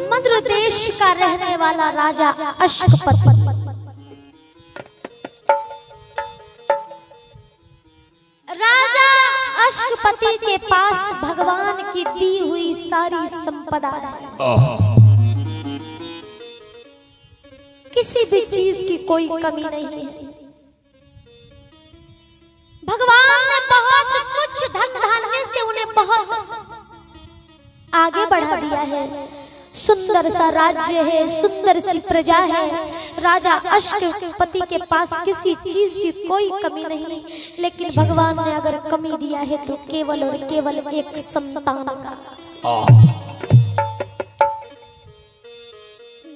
मंद्र देश का रहने वाला राजा अश्कपति। राजा अश्कपति के पास भगवान की दी हुई सारी संपदा है, किसी भी चीज की कोई कमी नहीं है। भगवान ने बहुत कुछ धन धान्य से उन्हें बहुत आगे बढ़ा दिया है। सुंदर सा राज्य है, सुंदर सी प्रजा है। राजा अश्कपति के पास किसी चीज की कोई कमी नहीं, लेकिन भगवान ने अगर कमी दिया है तो केवल और केवल एक संतान का।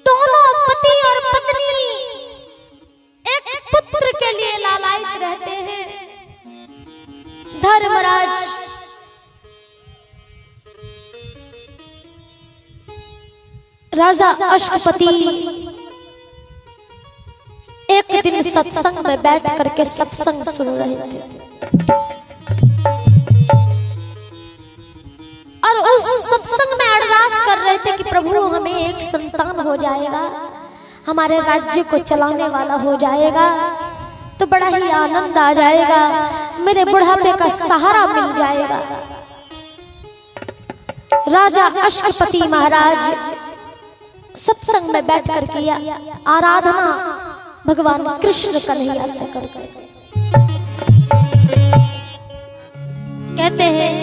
दोनों पति और पत्नी एक पुत्र के लिए लालायित रहते हैं। धर्मराज राजा अश्कपति एक दिन सत्संग में बैठ करके सत्संग सुन रहे थे, और उस सत्संग में अरदास कर रहे थे कि प्रभु हमें एक संतान हो जाएगा, हमारे राज्य को चलाने वाला हो जाएगा तो बड़ा ही आनंद आ जाएगा, मेरे बुढ़ापे का सहारा मिल जाएगा। राजा अश्कपति महाराज सत्संग में बैठ कर किया आराधना भगवान कृष्ण कन्हैया से करके। कहते हैं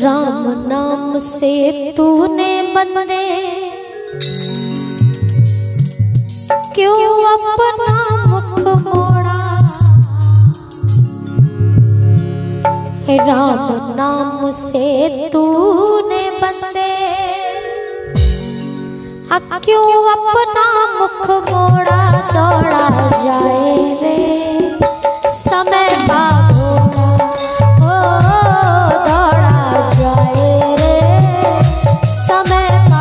राम नाम से तूने बंदे क्यों अपना मुख मोड़ा, राम नाम से तूने बंदे क्यों अपना मुख मोड़ा। दौड़ा जाए रे समय का घोड़ा, ओ दौड़ा जाए रे समय का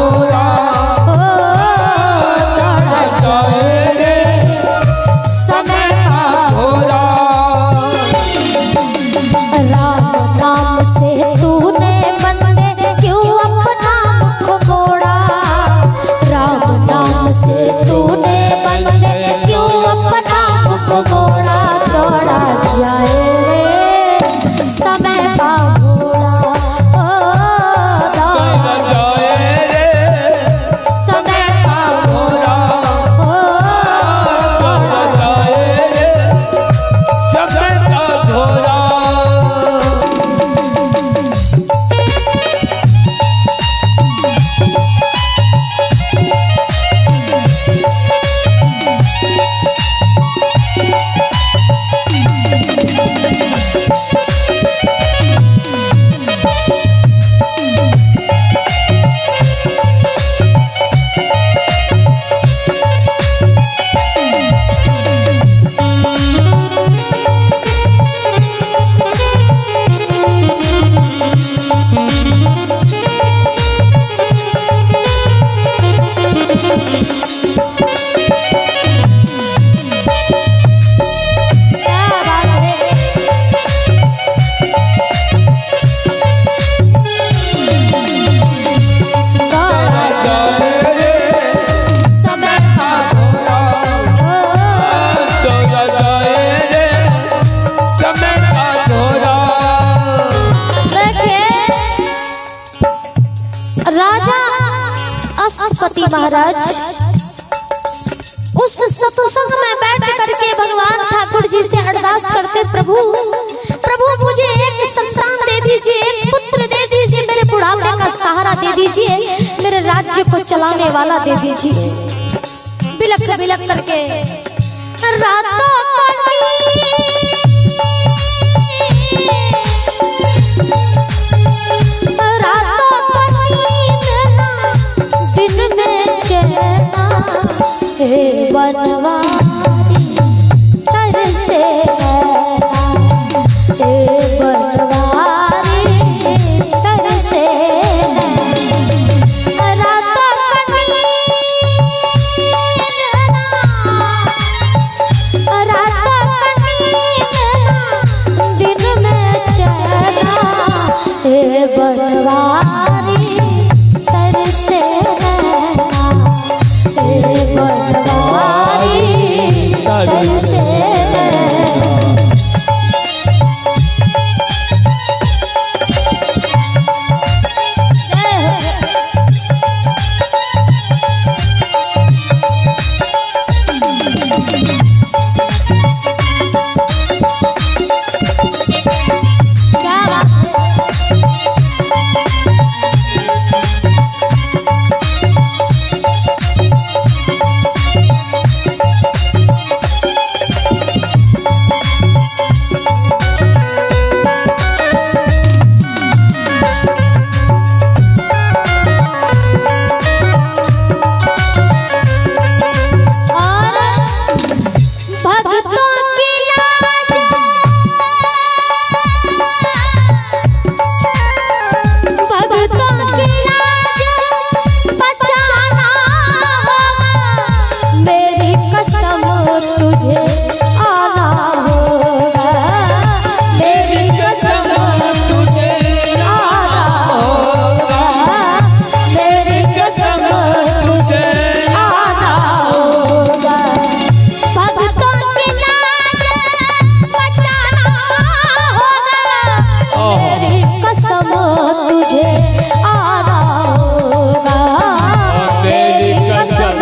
घोड़ा, ओ दौड़ा जाए रे समय का घोड़ा, अश्कपति महाराज उस सत्संग में बैठ करके भगवान ठाकुर जी से अरदास करते, प्रभु प्रभु मुझे एक संतान दे दीजिए, एक पुत्र दे दीजिए, मेरे बुढ़ापे का सहारा दे दीजिए, मेरे राज्य को चलाने वाला दे दीजिए। बिलख बिलख करके रातों बनवारी तरसे बनवारी तरसे रातों कसम तुझे आना होगा, मेरी कसम तुझे आना होगा, मेरी कसम तुझे आना होगा। भक्तों की लाज बचाना होगा, मेरी कसम तुझे आना होगा, मेरी कसम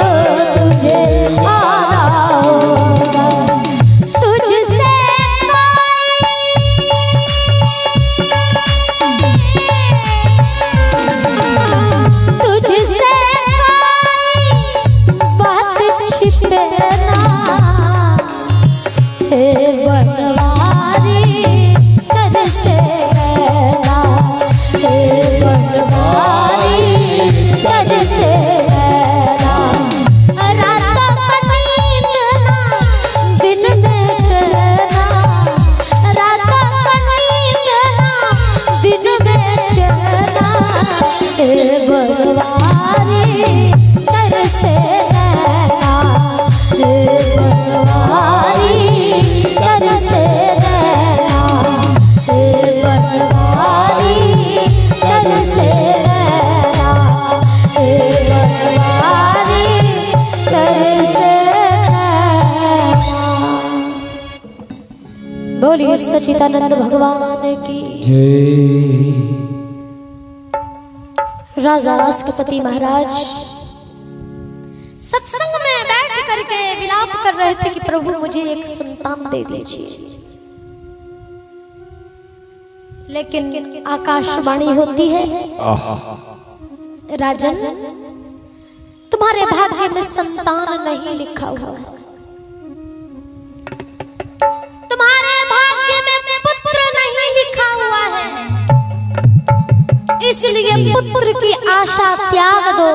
तुझे आना होगा। तुझसे तुझसे बात छिपे ना, हे बनवारी कर से रहना, हे बनवारी कर से रहना। रातों का नींद ना दिन में चैना, रातों का नींद ना दिन में चैना, हे बनवारी कर से रहना, हे बनवारी कर से रहना, हे बनवारी कर से रहना, हे बनवारी कर से रहना। बोलिए सच्चिदानंद भगवान की राजा अस्कपति महाराज सत्संग में बैठ करके विलाप कर रहे थे कि प्रभु मुझे एक संतान दे दीजिए, लेकिन आकाशवाणी होती है, राजन तुम्हारे भाग्य में संतान नहीं लिखा हुआ है, तुम्हारे भाग्य में पुत्र नहीं लिखा हुआ है, इसलिए पुत्र की आशा त्याग दो,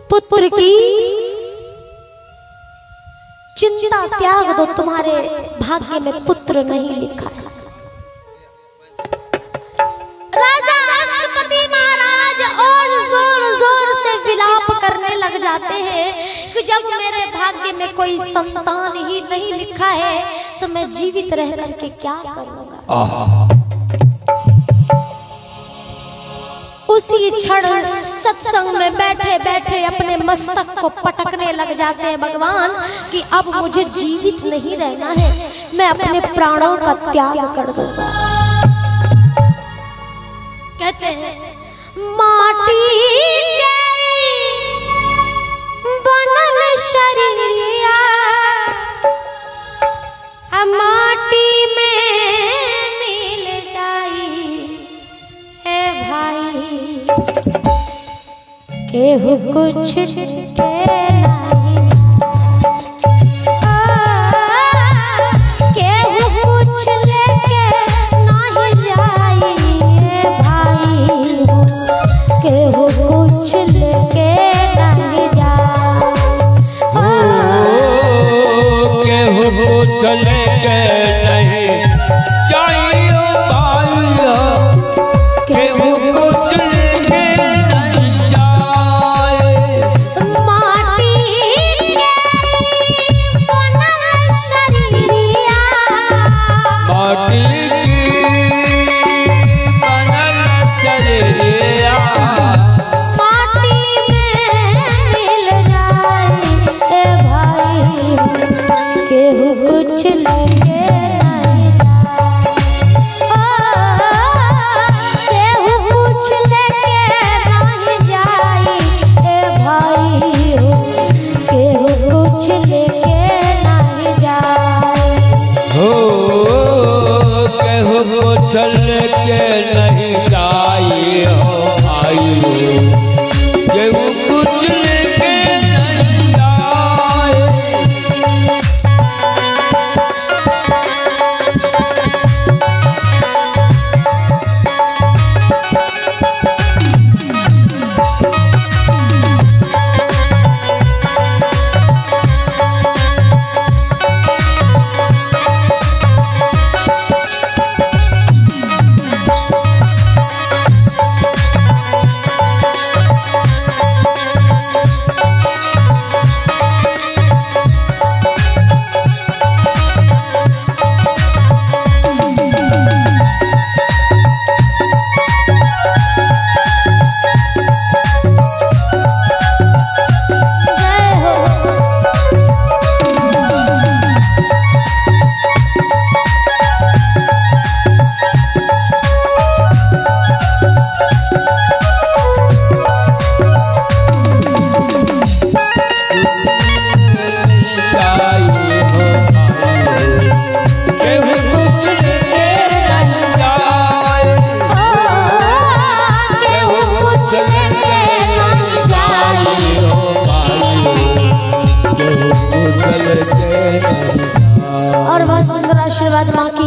पुत्र की चिंता त्याग दो, तुम्हारे भाग्य में पुत्र नहीं लिखा है। राजा अस्कपति महाराज और जोर जोर से विलाप करने लग जाते हैं कि जब मेरे भाग्य में कोई संतान ही नहीं लिखा है तो मैं जीवित रह करके क्या करूंगा। उसी क्षण सत्संग में बैठे बैठे अपने मस्तक को पटकने लग जाते हैं भगवान कि अब मुझे जीवित नहीं रहना है, मैं अपने प्राणों का त्याग कर दूंगा। कहते हैं माटी के बनल शरीरिया माटी में मिल जाई ए भाई, केहू कुछ के नहीं, केहू कुछ लेके नहीं जाई भाई हो, केहू कुछ लेके नहीं जाई, केहू कुछ लेके नहीं जाई भाई हो, केहू कुछ लेके नहीं जाए। माटी के बनल शरीरिया, माटी की बनल शरीरिया माटी में मिल जाए ए भाई, केहू कुछ लेके नहीं जाए, केहू कुछ लेके नहीं जाए ए भाई हो, केहू कुछ लेके नहीं जाए। हो, केहू कुछ लेके नहीं जाई हो भाई हो, केहू कुछ लेके नहीं जाए।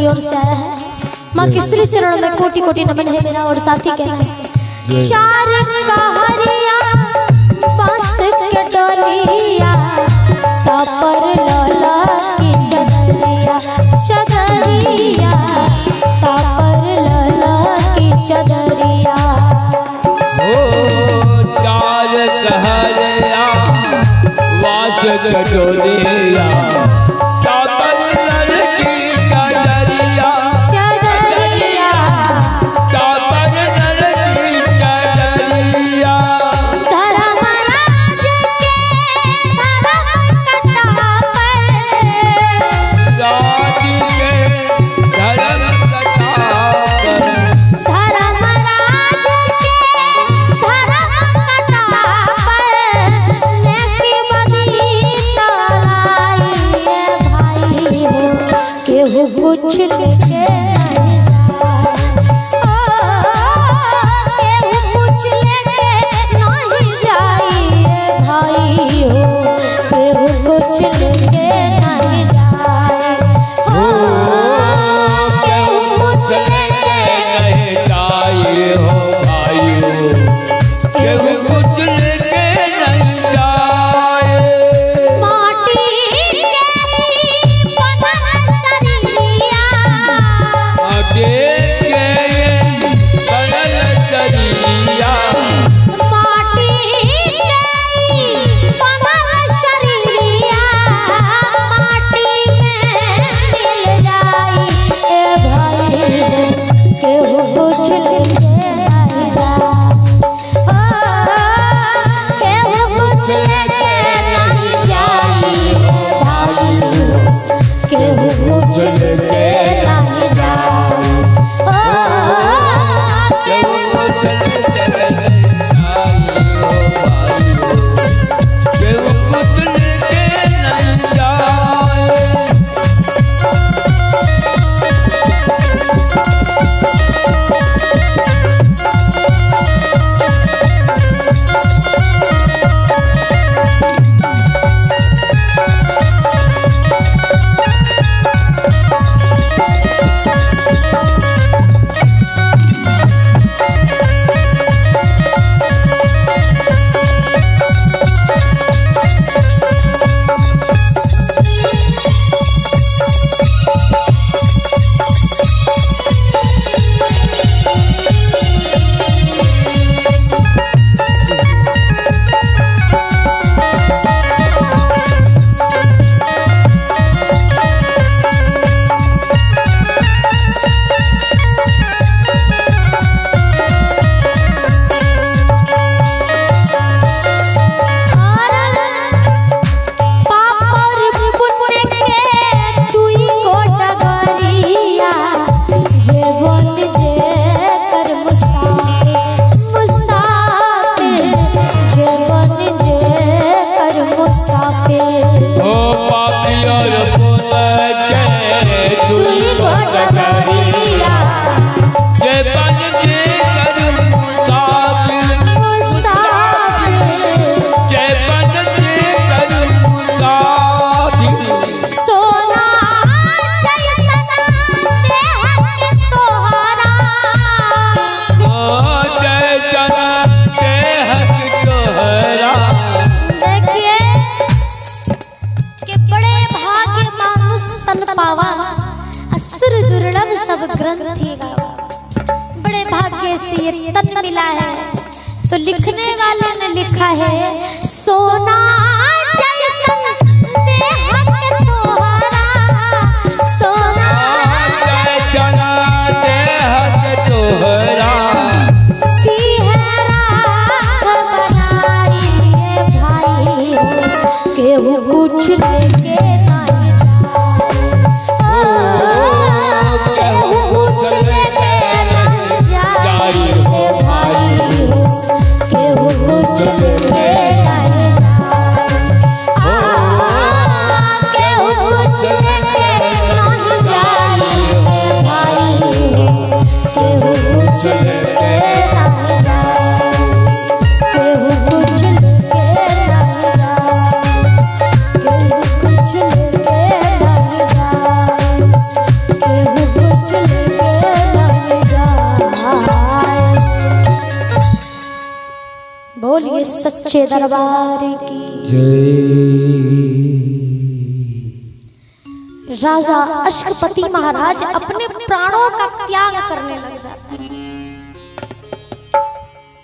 की ओर से आया है। माँ के श्री चरण में कोटि कोटि नमन है मेरा। और साथी कहना है, चार कहरिया बांस के डलिया तापर लला की चदरिया, चदरिया तापर लला की चदरिया। ओ चार कहरिया बांस के डलिया तापर लला की चदरिया, चदरिया तापर लला की चदरिया। धर्मराज के धर्म कटा पर, राजी के धर्म कटा पर, धर्मराज के धर्म कटा पर लेके बदी तलाई भाई हो, केहू कुछ लेके नहीं जाए, केहू कुछ लेके नहीं जाए भाई हो, केहू कुछ लेके नहीं जाए, केहू कुछ लेके नहीं जाए हो भाई हो, केहू कुछ लेके नहीं जाए। माटी के बनल शरीरिया, आगे के बनल शरीरिया, माटी के बनल शरीरिया, माटी में मिल जाई ए भाई हो, केहू कुछ लेके नहीं जाए, केहू कुछ लेके नहीं जाई ए भाई हो, केहू कुछ लेके नहीं जाए, केहू कुछ लेके नहीं जाए हो भाई हो, केहू कुछ लेके नहीं जाए। ओ पापियर पुन के दुई गोटरिया, जे बन जे कर मुसाफिर, जे बन जे कर मुसाफिर। सोना जैसना देह के तोहरा, ओ जय जना देह की तोहरा। देखिए कि बड़े भाग्य मानुष तन पावा, असुर दुर्लभ सब ग्रंथि गावा। बड़े भाग्य से ये तन मिला है, तो लिखने वाले ने लिखा है, सोना जैसन देह के तोहरा, सोना जय जना देह की तोहरा। केहू कुछ लेके नहीं जाए, केहू कुछ लेके नहीं जाए भाई हो, केहू कुछ लेके नहीं जाए, केहू कुछ लेके नहीं जाए भाई हो, केहू कुछ लेके नहीं जाए, केहू कुछ लेके नहीं जाए, केहू कुछ लेके सच्चे दरबार की राजा अश्वपति महाराज अपने प्राणों का त्याग करने लग जाते हैं।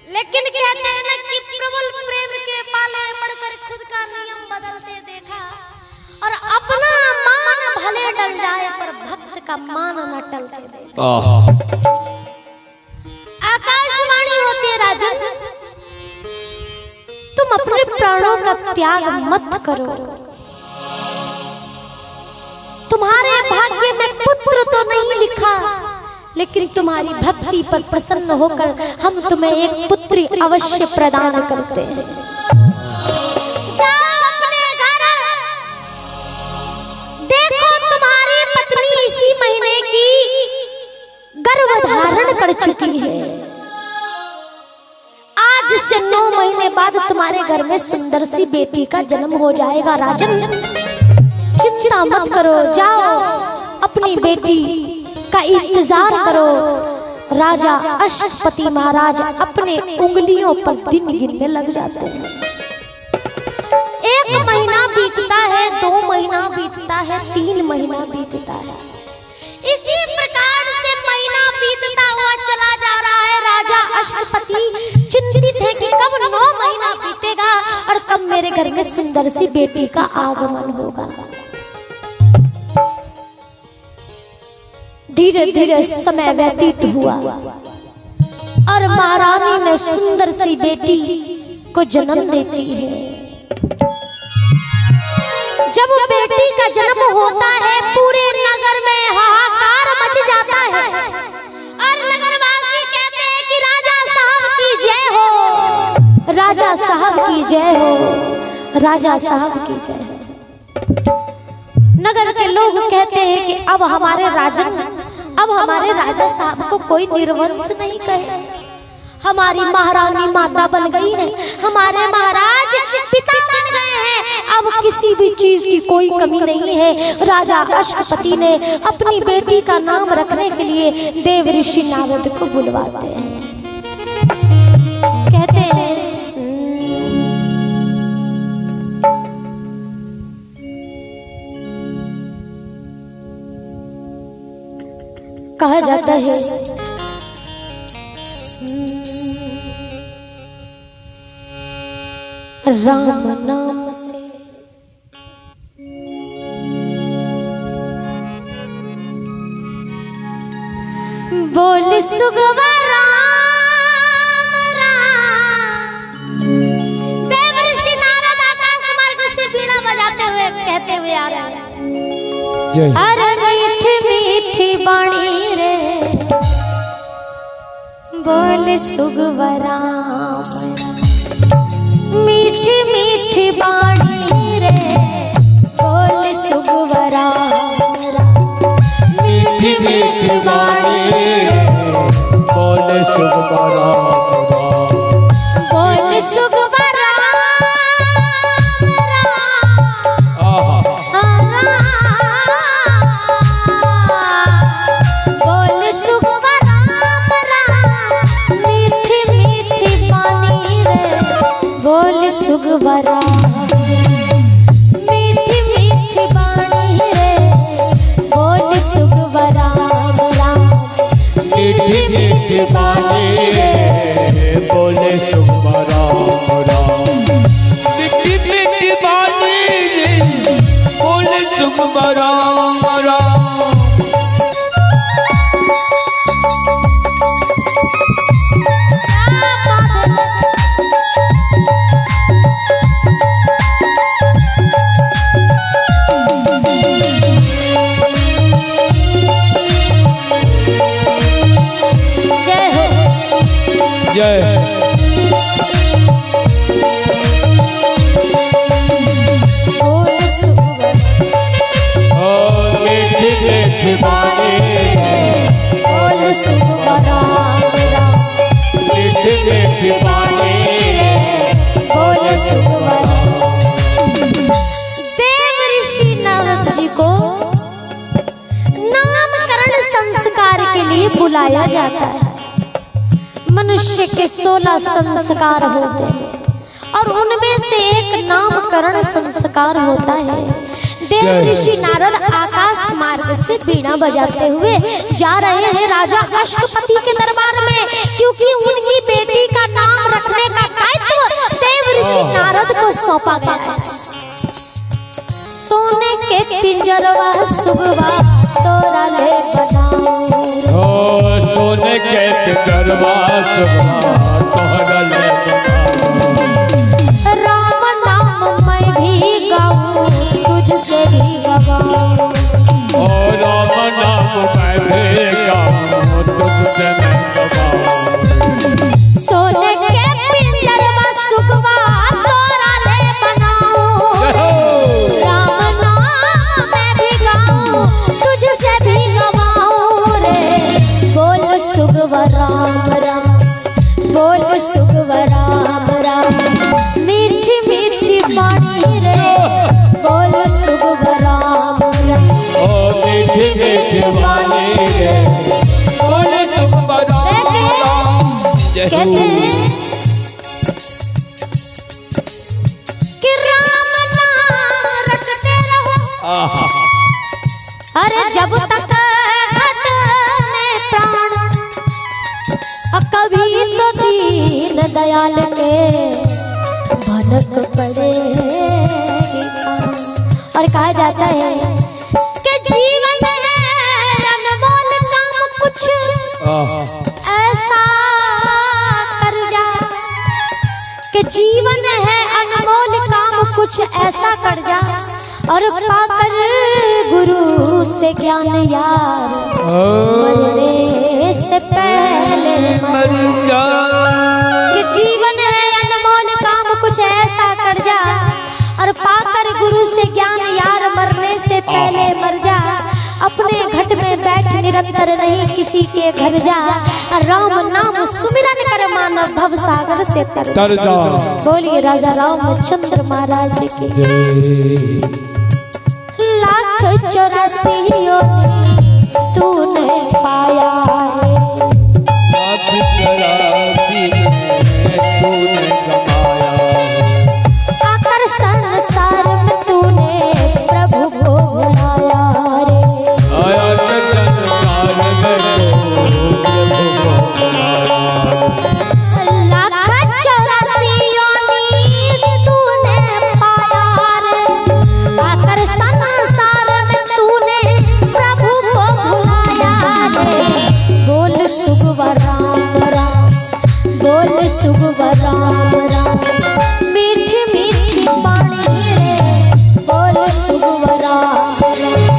लेकिन कहते हैं ना कि प्रबल प्रेम के पाले पड़कर खुद का नियम बदलते देखा, और अपना मान भले डल जाए पर भक्त का मान न टलते देखा। आकाशवाणी होती है राजन, तुम अपने प्राणों का त्याग मत करो। तुम्हारे भाग्य में पुत्र तो नहीं लिखा, लेकिन तुम्हारी भक्ति पर प्रसन्न होकर हम तुम्हें एक पुत्री अवश्य प्रदान करते हैं। जाओ अपने घर, देखो तुम्हारी पत्नी इसी महीने की गर्भ धारण कर चुकी है। आज से 9 महीने बाद तुम्हारे घर में सुंदर सी बेटी का जन्म हो जाएगा। राजन चिंता मत करो, जाओ अपनी बेटी का इंतजार करो। राजा अश्वपति महाराज अपने उंगलियों पर दिन गिनने लग जाते हैं। 1 महीना बीतता है, 2 महीना बीतता है, 3 महीना बीतता है। इसी प्रकार से महीना बीतता हुआ चला जा रहा है। राजा अश्वपति चिंतित है कि कब 9 महीना बीतेगा और कब मेरे घर में सुंदर सी बेटी का आगमन होगा। धीरे धीरे समय व्यतीत हुआ और महारानी ने सुंदर सी बेटी को जन्म देती है। जब बेटी का जन्म होता है पूरे नगर में हाहाकार मच जाता है और नगरवासी कहते हैं कि राजा साहब की जय हो, राजा साहब की जय हो, राजा साहब की जय हो। नगर के लोग कहते हैं कि अब हमारे राजा साहब को कोई निर्वंश नहीं कहे। हमारी महारानी माता बन गई है, हमारे महाराज पिता बन गए हैं, अब किसी भी चीज की कोई कमी नहीं है। राजा अश्वपति ने अपनी बेटी का नाम रखने के लिए देव ऋषि नारद को बुलवाते हैं। कहते हैं कहा जाता है राम नाम से बोल सुगवा राम राम। देव ऋषि नारद आकाश मार्ग से बीड़ा बजाते हुए कहते हुए आ रहे हैं, अरे मीठी मीठी बाणी रे बोल सुगवा राम, मीठी मीठी बाणी रे बोल सुगवा राम, मीठी मीठी बाणी रे बोल सुगवा राम, बोल सुगवा सुगवा राम, मीठी मीठी बाणी रे बोल सुगवा राम राम, मीठी मीठी बाणी रे बोल सुगवा राम राम, मीठी मीठी बानी रे बोल सुगवा राम राम। जय मीठी मीठी बानी बोल सुगवा राम राम, मीठी मीठी बानी बोल सुगवा राम। देव ऋषि नारद जी को नामकरण संस्कार के लिए बुलाया जाता है। मनुष्य के 16 संस्कार होते हैं और उनमें से एक नामकरण संस्कार होता है। देव ऋषि नारद आकाश मार्ग से बीड़ा बजाते हुए जा रहे हैं राजा अश्वपति के दरबार में, क्योंकि उनकी बेटी का नाम रखने का दायित्व देव ऋषि नारद को सौंपा गया है। सोने के पिंजरवा सुगवा तोरा ले बनाऊं, सोने के पिंजरवा सुगवा तोरा ले बनाऊं, राम नाम मैं भी गाऊं तुझसे भी गवाऊं, राम नाम मैं भी गाऊं तुझसे मैं गवाऊं, सोने के पिंजरवा सुगवा तोरा ले बनाऊं, राम नाम मैं भी गाऊं तुझसे भी गवाऊं रे। बोल सुगवा राम राम, बोल सुगवा राम राम, मीठी मीठी बाणी रे, बोल सुगवा राम राम, मीठी मीठी बानी रे, बोल सुगवा राम राम। कहते हैं कि राम नाम रटते रहो, अरे जब तक घट में प्राण, कभी तो दीन दयाल के भनक पड़ेगी कान। और कहा जाता है कि जीवन है अनमोल काम, कुछ ऐसा कर जा कि जीवन है अनमोल काम, कुछ ऐसा कर जा और पाकर गुरु से ज्ञान यार, मरने से पहले मर जा। कि जीवन है अनमोल काम, कुछ ऐसा कर जा और पाकर गुरु से ज्ञान यार, मरने से पहले मर जा। अपने घट में बैठ निरंतर नहीं किसी के घर जा, राम नाम सुमिरन कर मानव भव सागर से तर जा। बोलिए राजा रामचंद्र महाराज की। लाख 84 योनि तूने पाया रे, लाख 84 तूने कमाया, आकर संसार में तूने प्रभु को बुलाया रे, आया के संसार में प्रभु को बुलाया। लाख 84 योनि तूने पाया रे, आकर संसार में तूने प्रभु को बुलाया रे। बोल सुगवा राम राम, बोल सुगवा राम राम, मीठी मीठी बाणी रे, बोल सुगवा राम राम,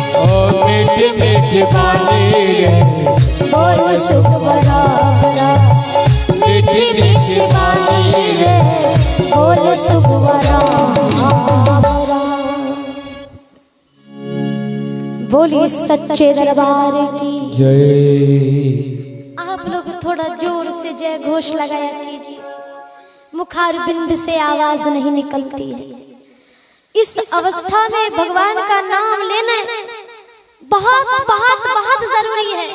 मीठी मीठी बानी रे, बोल सुगवा राम राम, मीठी मीठी बाणी रे, बोल सुगवा राम राम। बोलिए सच्चे दरबार की जय। आप लोग थोड़ा जोर से जय घोष लगाया कीजिए, मुखार बिंद से आवाज नहीं निकलती है। इस अवस्था में भगवान का नाम लेना बहुत बहुत बहुत जरूरी है,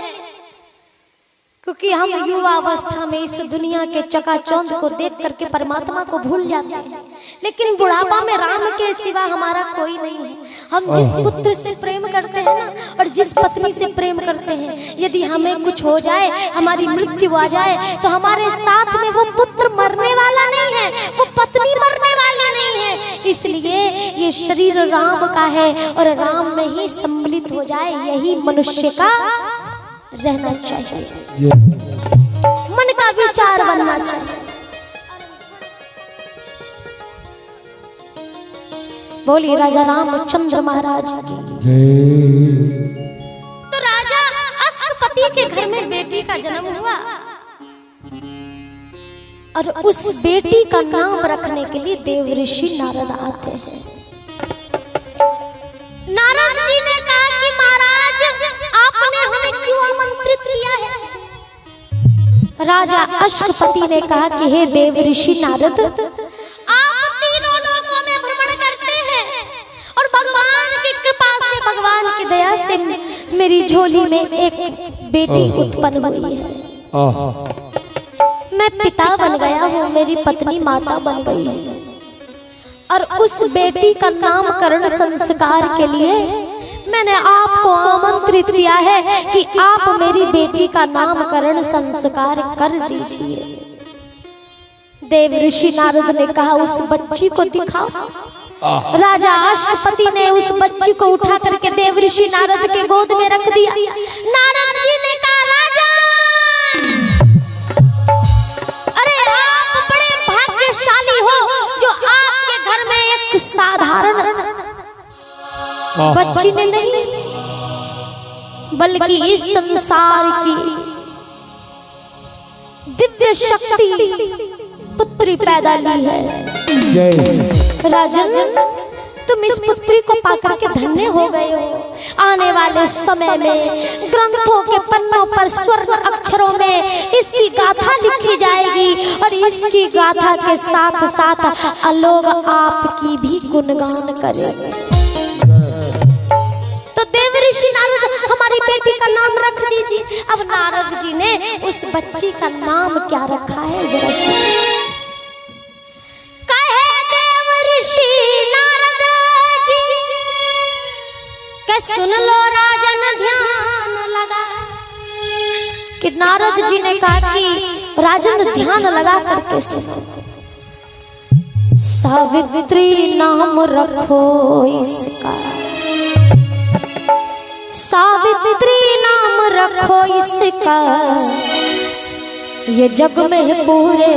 क्योंकि हम युवा अवस्था में इस दुनिया के चकाचौंध को देख करके परमात्मा को भूल जाते हैं, लेकिन बुढ़ापा में राम के सिवा हमारा कोई नहीं है। हम जिस पुत्र से प्रेम करते हैं ना, और जिस पत्नी से प्रेम करते हैं, यदि हमें कुछ हो जाए, हमारी मृत्यु आ जाए, तो हमारे साथ में वो पुत्र मरने वाला नहीं है, वो पत्नी मरने वाली नहीं है। इसलिए ये शरीर राम का है और राम में ही सम्मिलित हो जाए, यही मनुष्य का रहना चाहिए, मन का विचार बनना चाहिए। बोलिए राजा रामचंद्र महाराज की। तो राजा अश्वपति के घर में बेटी का जन्म हुआ और उस बेटी का नाम रखने के लिए देव ऋषि नारद आते हैं। नारद जी ने कहा कि महाराज आपने हमें क्यों आमंत्रित किया है? राजा अश्वपति ने कहा कि हे देव ऋषि नारद, आप तीनों लोकों में भ्रमण करते हैं और भगवान की कृपा से, भगवान की दया से मेरी झोली में एक बेटी उत्पन्न हुई है। मैं पिता बन गया हूँ, मेरी पत्नी माता बन गई है। और उस बेटी का नामकरण संस्कार के लिए मैंने आपको आमंत्रित किया है कि आप मेरी बेटी का नामकरण संस्कार कर दीजिए। देव ऋषि नारद ने कहा उस बच्ची को दिखाओ। राजा अश्वपति ने उस बच्ची को उठा करके देव ऋषि नारद के गोद में रख दिया। नारद जी ने कहा राजा, अरे आप बड़े भाग्यशाली हो जो आपके घर में एक साधारण बच्ची ने नहीं बल्कि इस संसार की दिव्य शक्ति पुत्री पैदा ली है। राजन, तुम इस पुत्री को पाकर के धन्य हो गए हो। आने वाले समय में ग्रंथों के पन्नों पर स्वर्ण अक्षरों में इसकी गाथा लिखी जाएगी और इसकी गाथा के साथ साथ लोग आपकी भी गुणगान करेंगे। तो देव ऋषि नारद, हमारी बेटी का नाम रख दीजिए। अब नारद जी ने उस बच्ची का नाम क्या रखा है जरा सुनिए। सुन लो राजन ध्यान लगा, कि नारद जी ने कहा कि राजन ध्यान लगा करके सुनो। सावित्री नाम रखो इसका, सावित्री नाम रखो इसका, ये जग में पूरे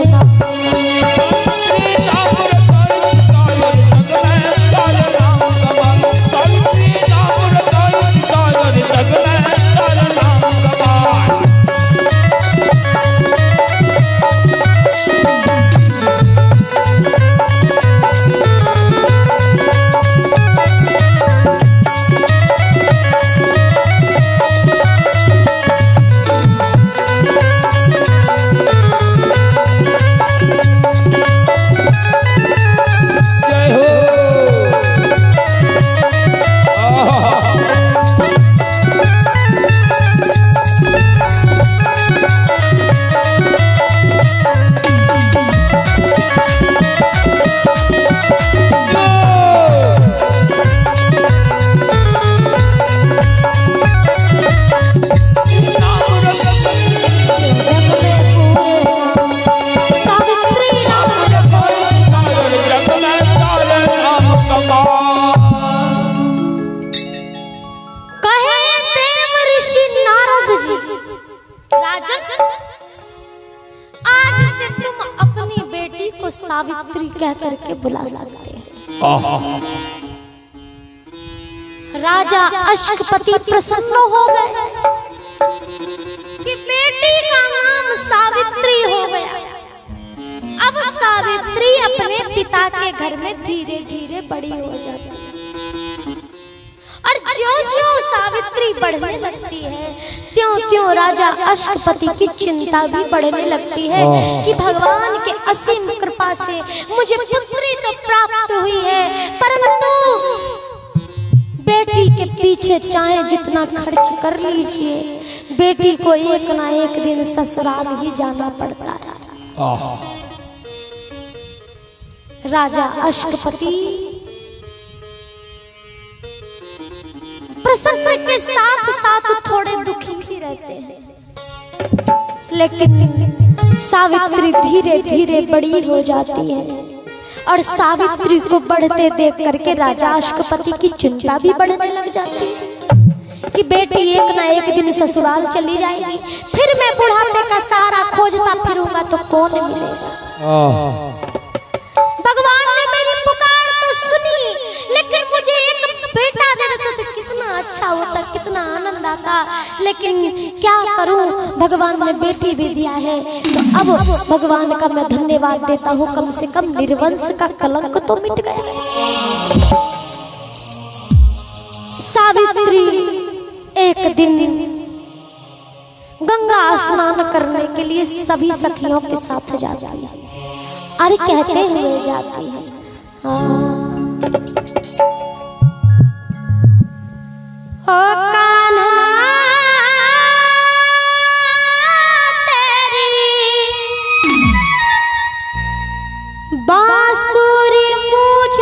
सावित्री कह करके बुला सकते हैं। राजा अश्वपति प्रसन्न हो गए कि बेटी का नाम सावित्री हो गया। अब सावित्री अपने पिता के घर में धीरे धीरे बड़ी हो जाती है और ज्यों-ज्यों सावित्री बढ़ने लगती है त्यों-त्यों राजा अश्वपति की चिंता भी बढ़ने लगती है कि भगवान के असीम कृपा से मुझे पुत्री तो प्राप्त हुई है, परंतु बेटी के पीछे चाहे जितना खर्च कर लीजिए, बेटी को एक ना एक दिन ससुराल ही जाना पड़ता है। राजा अश्वपति प्रसन्न के साथ साथ थोड़े दुखी भी रहते हैं, लेकिन सावित्री धीरे धीरे बड़ी हो जाती है और सावित्री को बढ़ते देख करके राजा अश्वपति की चिंता भी बढ़ने लग जाती है कि बेटी एक ना एक दिन ससुराल चली जाएगी, फिर मैं बुढ़ापे का सहारा खोजता फिरूंगा तो कौन मिलेगा। भगवान ने मेरी पुकार तो सुनी, लेकिन मुझे एक बेटा दे देते तो कितना अच्छा होता, कितना आनंद आता, लेकिन क्या करूं, भगवान ने बेटी भी दिया है तो अब भगवान का मैं धन्यवाद देता हूं, कम से कम निर्वंश का कलंक तो मिट गया। सावित्री एक दिन गंगा स्नान करने के लिए सभी सखियों के साथ जाती है, अरे कहते हुए जाती है, ओ कान्हा तेरी बांसुरी मुझ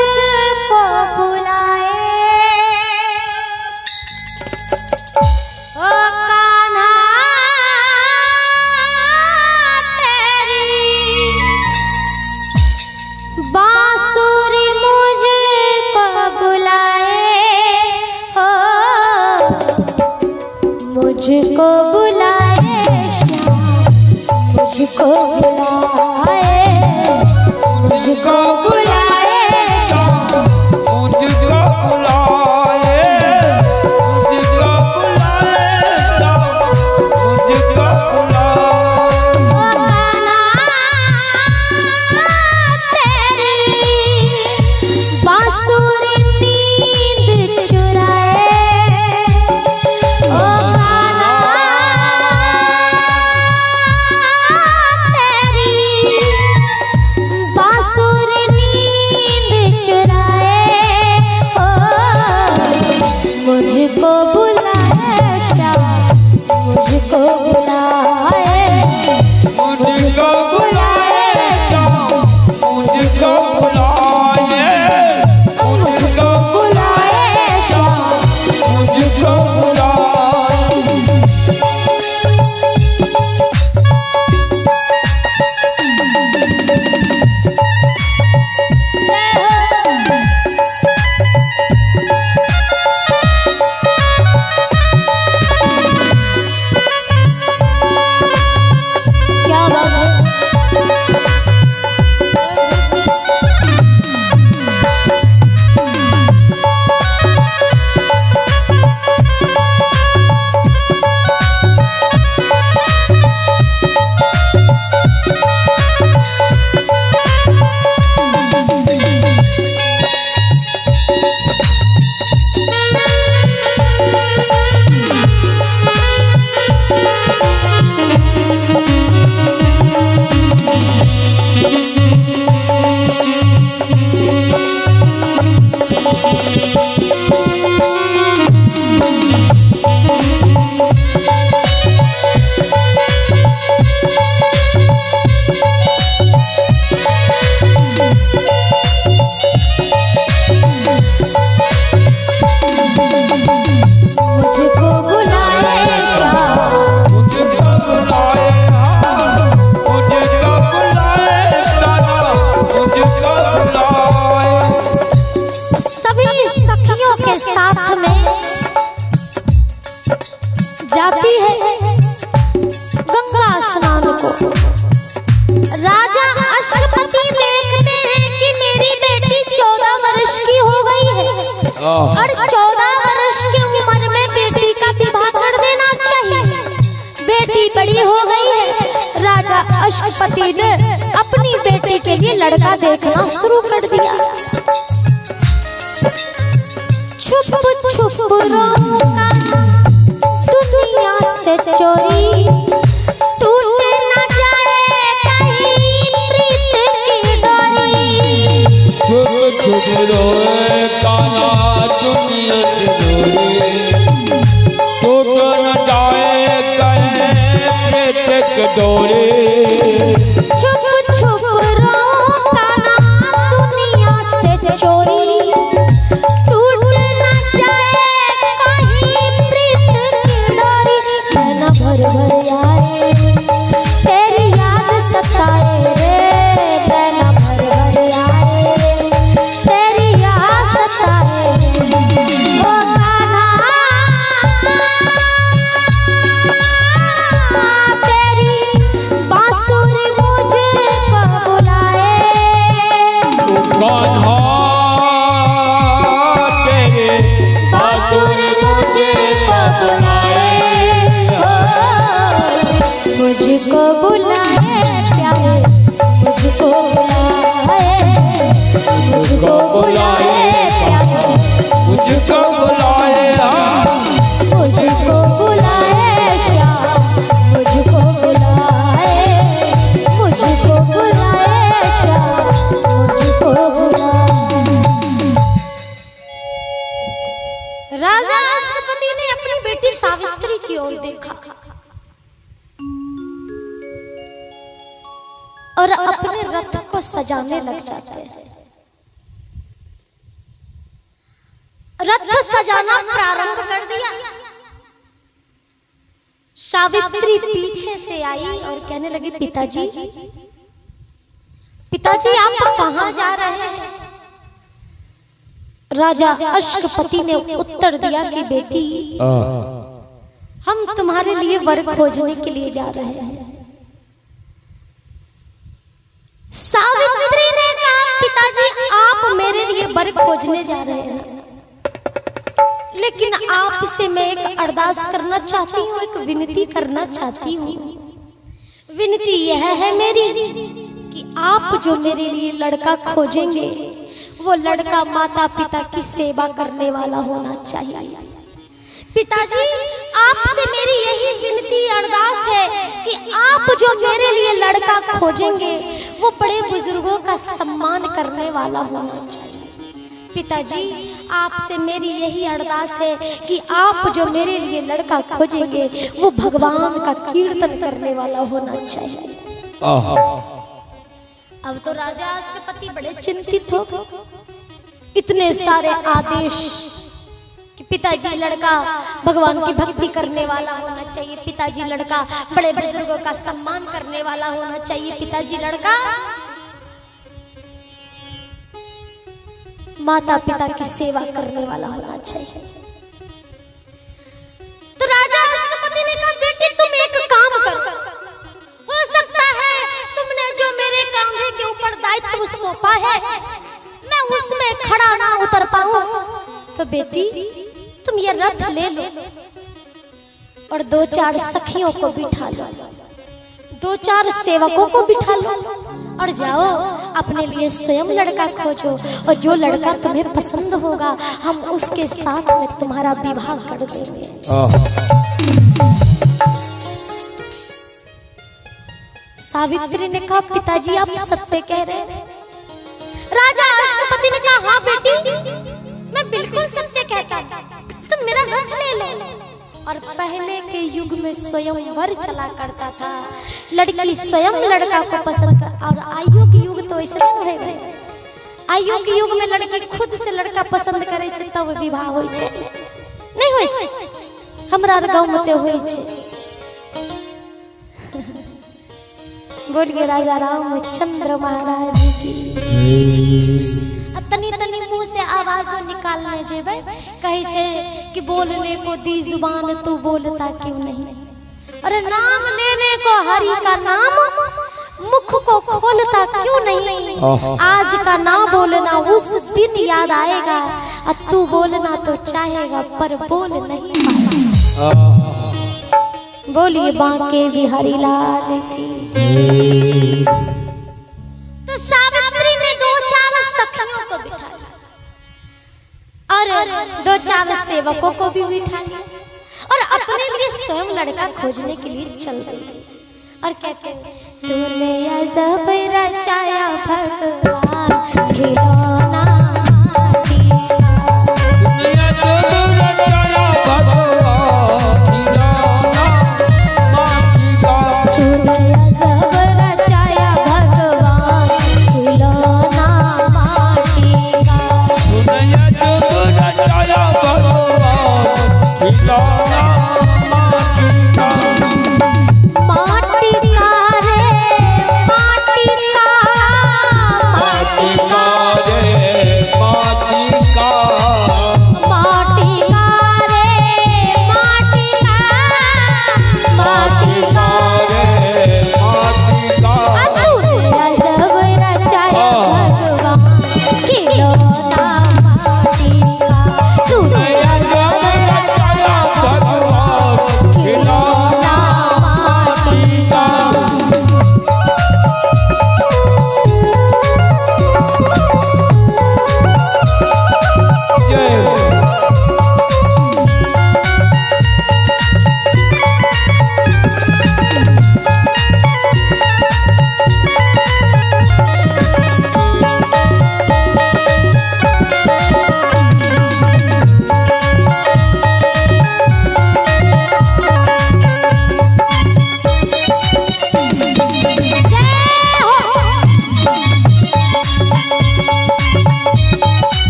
मुझको बुलाए, मुझको बुलाए श्याम, मुझको बुलाए, मुझको बुलाए श्याम, मुझको बुलाए। ओ कान्हा तेरी बांसुरी नींद चुराए, ओ कान्हा तेरी बांसुरी नींद चुराए, ओ मुझको बुलाए श्याम, मुझको बुलाए, मुझको बुलाए श्याम, मुझको बुलाए, मुझको बुलाए श्याम। मुझको बुलाए। क्या बात है। मुझको बुलाए श्याम, मुझको बुलाए, मुझको बुलाए कान्हा, मुझको बुलाए। सभी सखियों के साथ में जाती है गंगा स्नान को। राजा अश्वपति देखते हैं कि मेरी बेटी 14 वर्ष की हो गई है और 14 वर्ष की उम्र में बेटी का विवाह कर देना चाहिए। बेटी बड़ी हो गई है। राजा अश्वपति ने अपनी बेटी के लिए लड़का देखना शुरू कर दिया। छुप छुप रोका दुनिया से चोरी, टूट न जाए कहीं प्रीत की डोरी। छुप छुप रोए कान्हा दुनिया से दूरी, टूट न जाए कहीं प्रीत की डोरी। छुप छुप रोका दुनिया से चोरी, टूट न जाए कहीं प्रीत की डोरी। नैना भर भर आए तेरी याद सताए रे, नैना भर भर आए तेरी याद सताए रे। ओ कान्हा तेरी बांसुरी मुझको बुलाए, कान्हा तेरे बांसुरी मुझको बुलाए, ओ मुझको बुलाए प्यारे, मुझको बुलाए, मुझको बुलाए प्यारे, मुझको बुलाए, मुझको बुलाए श्याम, मुझको बुलाए, मुझको बुलाए श्याम, मुझको बुलाए। राजा अश्वपति ने अपनी बेटी सावित्री की ओर देखा और अपने रथ को सजाने लग जाते हैं। रथ सजाना प्रारंभ कर दिया। सावित्री पीछे से आई और कहने लगी, पिताजी पिताजी आप कहाँ जा रहे हैं? राजा अश्वपति ने उत्तर दिया कि बेटी हम तुम्हारे लिए वर खोजने के लिए जा रहे हैं। सावित्री ने कहा पिताजी आप मेरे लिए वर खोजने जा रहे हैं ना, लेकिन आपसे मैं एक अरदास करना चाहती हूँ, एक विनती करना चाहती हूँ। विनती यह है मेरी कि आप जो मेरे लिए लड़का खोजेंगे वो लड़का माता पिता की सेवा करने वाला होना चाहिए। पिताजी आपसे मेरी यही विनती अरदास है कि आप जो मेरे लिए लड़का खोजेंगे वो बड़े बुजुर्गों का सम्मान करने वाला होना चाहिए। पिताजी आपसे मेरी यही अरदास है कि आप जो मेरे लिए लड़का खोजेंगे वो भगवान का कीर्तन करने वाला होना चाहिए। अब तो राजा अश्वपति बड़े चिंतित हो गए, इतने सारे आदेश कि पिताजी लड़का भगवान की भक्ति करने वाला होना चाहिए, पिताजी लड़का बड़े बुजुर्गों का सम्मान करने वाला होना चाहिए, पिताजी लड़का माता पिता की सेवा करने वाला होना चाहिए। तो राजा अश्वपति ने कहा बेटी तुम एक काम कर, हो सकता है तुमने जो मेरे कांधे के ऊपर दायित्व सौंपा है मैं उसमें खड़ा ना उतर पाऊं, तो बेटी तुम ये रथ ले लो और 2-4 सखियों को बिठा लो, 2-4 सेवकों को बिठा लो और जाओ अपने लिए स्वयं लड़का खोजो, और जो लड़का तुम्हें पसंद होगा हम उसके साथ में तुम्हारा विवाह कर देंगे। सावित्री ने कहा पिताजी आप सत्य कह रहे हैं। राजा अश्वपति ने कहा हाँ बेटी मैं बिल्कुल सत्य कहता हूं, तुम मेरा रथ ले लो। और पहले के युग में स्वयंवर चला करता था, लड़की स्वयं लड़का को पसंद कर, और आयु के युग तो ऐसा नहीं है, आयु के युग में लड़की खुद से लड़का पसंद करे छे तब विवाह होय छे, नहीं होय छे, हमरा गांव में तो होय छे। बोलिए राजा रामचंद्र महाराज की। तनी तनी मुंह से आवाजों निकालने जेबे कहे छे कि बोलने को दी जुबान तू बोलता क्यों नहीं, अरे नाम लेने को हरि का नाम मुख को खोलता क्यों नहीं। आज का ना बोलना उस दिन याद आएगा, और तू बोलना तो चाहेगा पर बोल नहीं पाएगा। बोलिए बांके बिहारी लाल की। तो सावित्री ने 2-4 सखियों को बिठा लिया और 2-4 सेवकों को भी बिठा लिया और अपने लिए स्वयं लड़का खोजने के लिए चल गई। और कहते तूने अजब रचाया भगवान खिलौना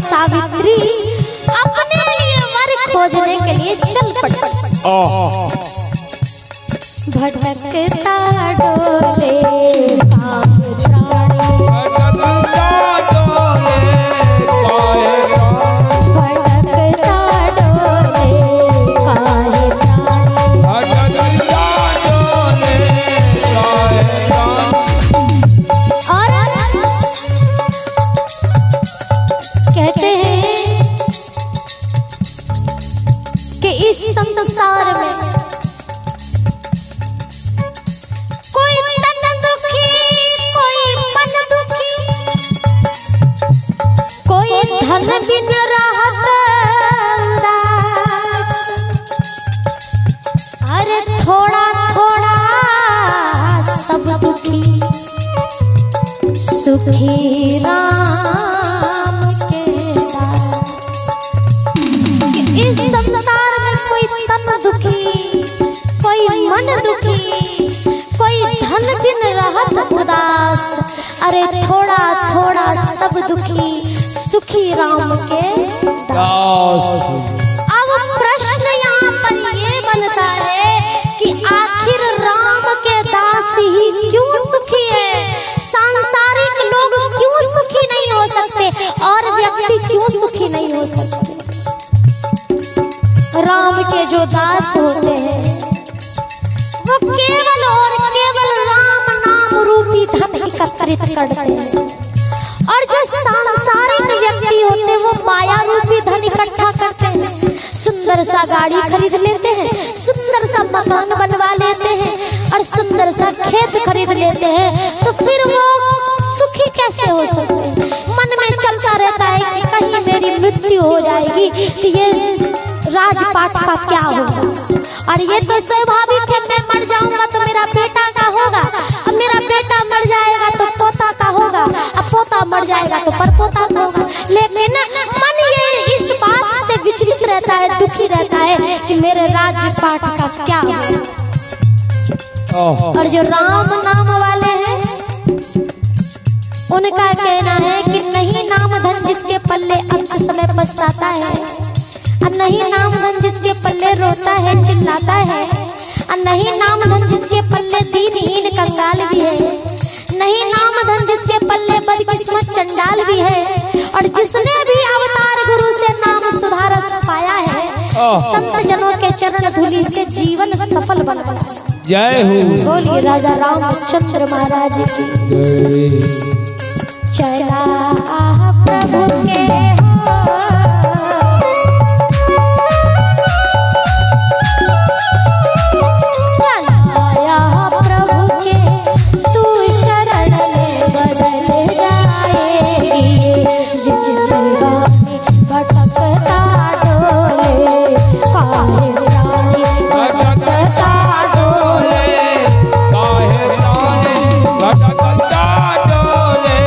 सावित्री अपने लिए वर खोजने के लिए चल पड़ी। भटकता डोले काहे प्राणी, भटकता डोले काहे प्राणी, भटकता डोले काहे प्राणी। भटकता डोले काहे प्राणी। और कहते हैं कि इस संसार में कोई तन दुखी, कोई मन दुखी, कोई धन बिन रहत उदास। अरे थोड़ा थोड़ा सब दुखी, सुखी राम के दास। इस संसार में कोई तन दुखी, कोई मन दुखी, कोई धन बिन रहत उदास। अरे थोड़ा थोड़ा सब दुखी, सुखी राम के दास। अब प्रश्न यहाँ पर ये बनता है कि आखिर राम के दास ही क्यों सुखी है? सांसारिक लोग क्यों सुखी नहीं हो सकते और व्यक्ति क्यों सुखी नहीं हो सकते? राम के जो दास होते हैं वो केवल और केवल राम नाम रूपी धन एकत्रित करते हैं, और जो सांसारिक व्यक्ति होते हैं वो माया रूपी धन इकट्ठा करते हैं। सुंदर सा गाड़ी खरीद लेते हैं, सुंदर सा मकान बनवा लेते हैं और सुंदर सा खेत खरीद लेते हैं, तो फिर वो सुखी कैसे हो सकते हैं? मन में चलता रहता है कि कहीं मेरी मृत्यु हो जाएगी कि ये राजपाट का क्या होगा, और ये तो स्वाभाविक है, मैं मर जाऊंगा तो मेरा बेटा का होगा, अब मेरा बेटा मर जाएगा तो पोता का होगा, अब पोता मर जाएगा तो परपोता का होगा। लेकिन मन ये इस बात से विचलित रहता है, दुखी रहता है कि मेरे राजपाट का क्या होगा। और जो राम नाम वाले हैं उनका कहना है कि नहीं नाम धन जिसके पल्ले अंत समय पछताता है, और नहीं नाम धन जिसके पल्ले रोता है चिल्लाता है, और नहीं नाम धन जिसके पल्ले दीनहीन कंगाल भी है, नहीं नाम धन जिसके पल्ले बदकिस्मत चंडाल भी है। और जिसने भी अवतार गुरु से नाम सुधारस पाया है, संत जनों के चरण धूलि से जीवन सफल बना। जय हो। बोलिए राजा रामचंद्र महाराज की जय। चला प्रभु के चलाया प्रभु के तू शरण में बदल जाएगी जिंदगानी भटकता डोले काहे प्राणी, भटकता डोले काहे प्राणी, भटकता डोले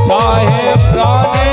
काहे प्राणी।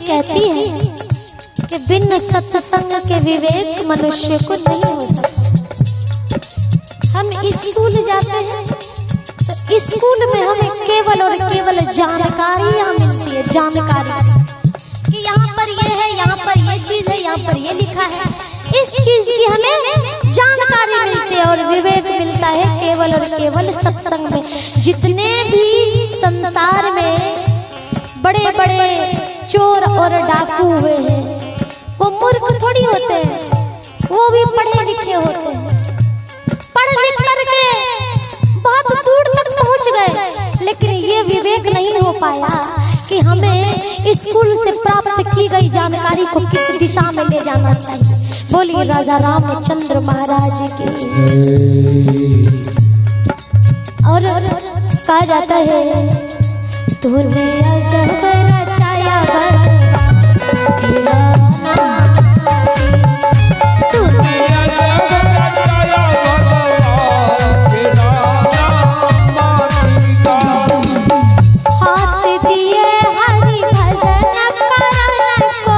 कहती है कि बिन सत्संग के विवेक मनुष्य को नहीं हो सकता। हम स्कूल जाते हैं तो स्कूल में हमें केवल और केवल जानकारियाँ मिलती है, जानकारी कि यहाँ पर ये है, यहाँ पर ये चीज़ है, यहाँ पर ये लिखा है। इस चीज की हमें जानकारी मिलती है और विवेक मिलता है केवल और केवल सत्संग में। जितने भी संसार में बड़े बड़े चोर और डाकू हुए हैं वो मूर्ख थोड़ी होते हैं, वो भी पढ़े लिखे होते हैं। पढ़ लिख करके बहुत दूर तक पहुंच गए, लेकिन ये विवेक नहीं हो पाया कि हमें स्कूल से प्राप्त की गई जानकारी को किस दिशा में ले जाना चाहिए। बोलिए राजा रामचंद्र महाराज की। और कहा जाता है तूने अजब रचाया दिए हरि भजन करण को,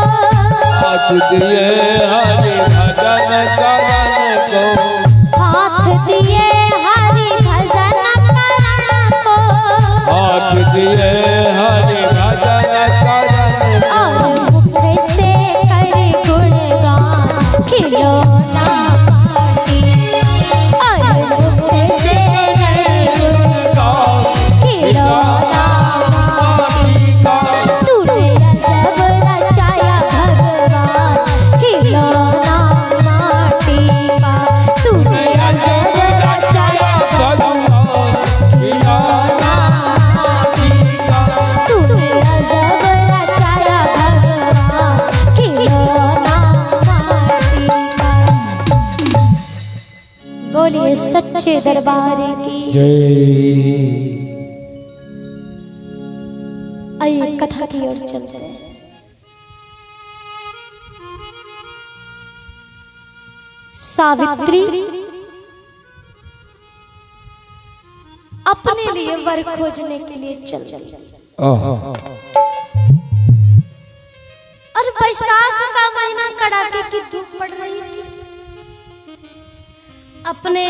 हाथ दिए हरि भजन करण को, हाथ दिए हरि भजन करण को, और मुख से कर गुणगान खिलौना माटी, और मुख से कर गुणगान खिलौना माटी। तूने अजब रचाया भगवान खिलौना माटी का, तूने अजब रचाया भगवान खिलौना माटी का, तूने अजब रचाया भगवान खिलौना माटी का। बोलिए सच्चे दरबार की जय। आइए कथा की ओर चलते हैं। सावित्री अपने लिए वर खोजने के लिए चल रही, और बैसाख का महीना कड़ाके की धूप पड़ रही थी। अपने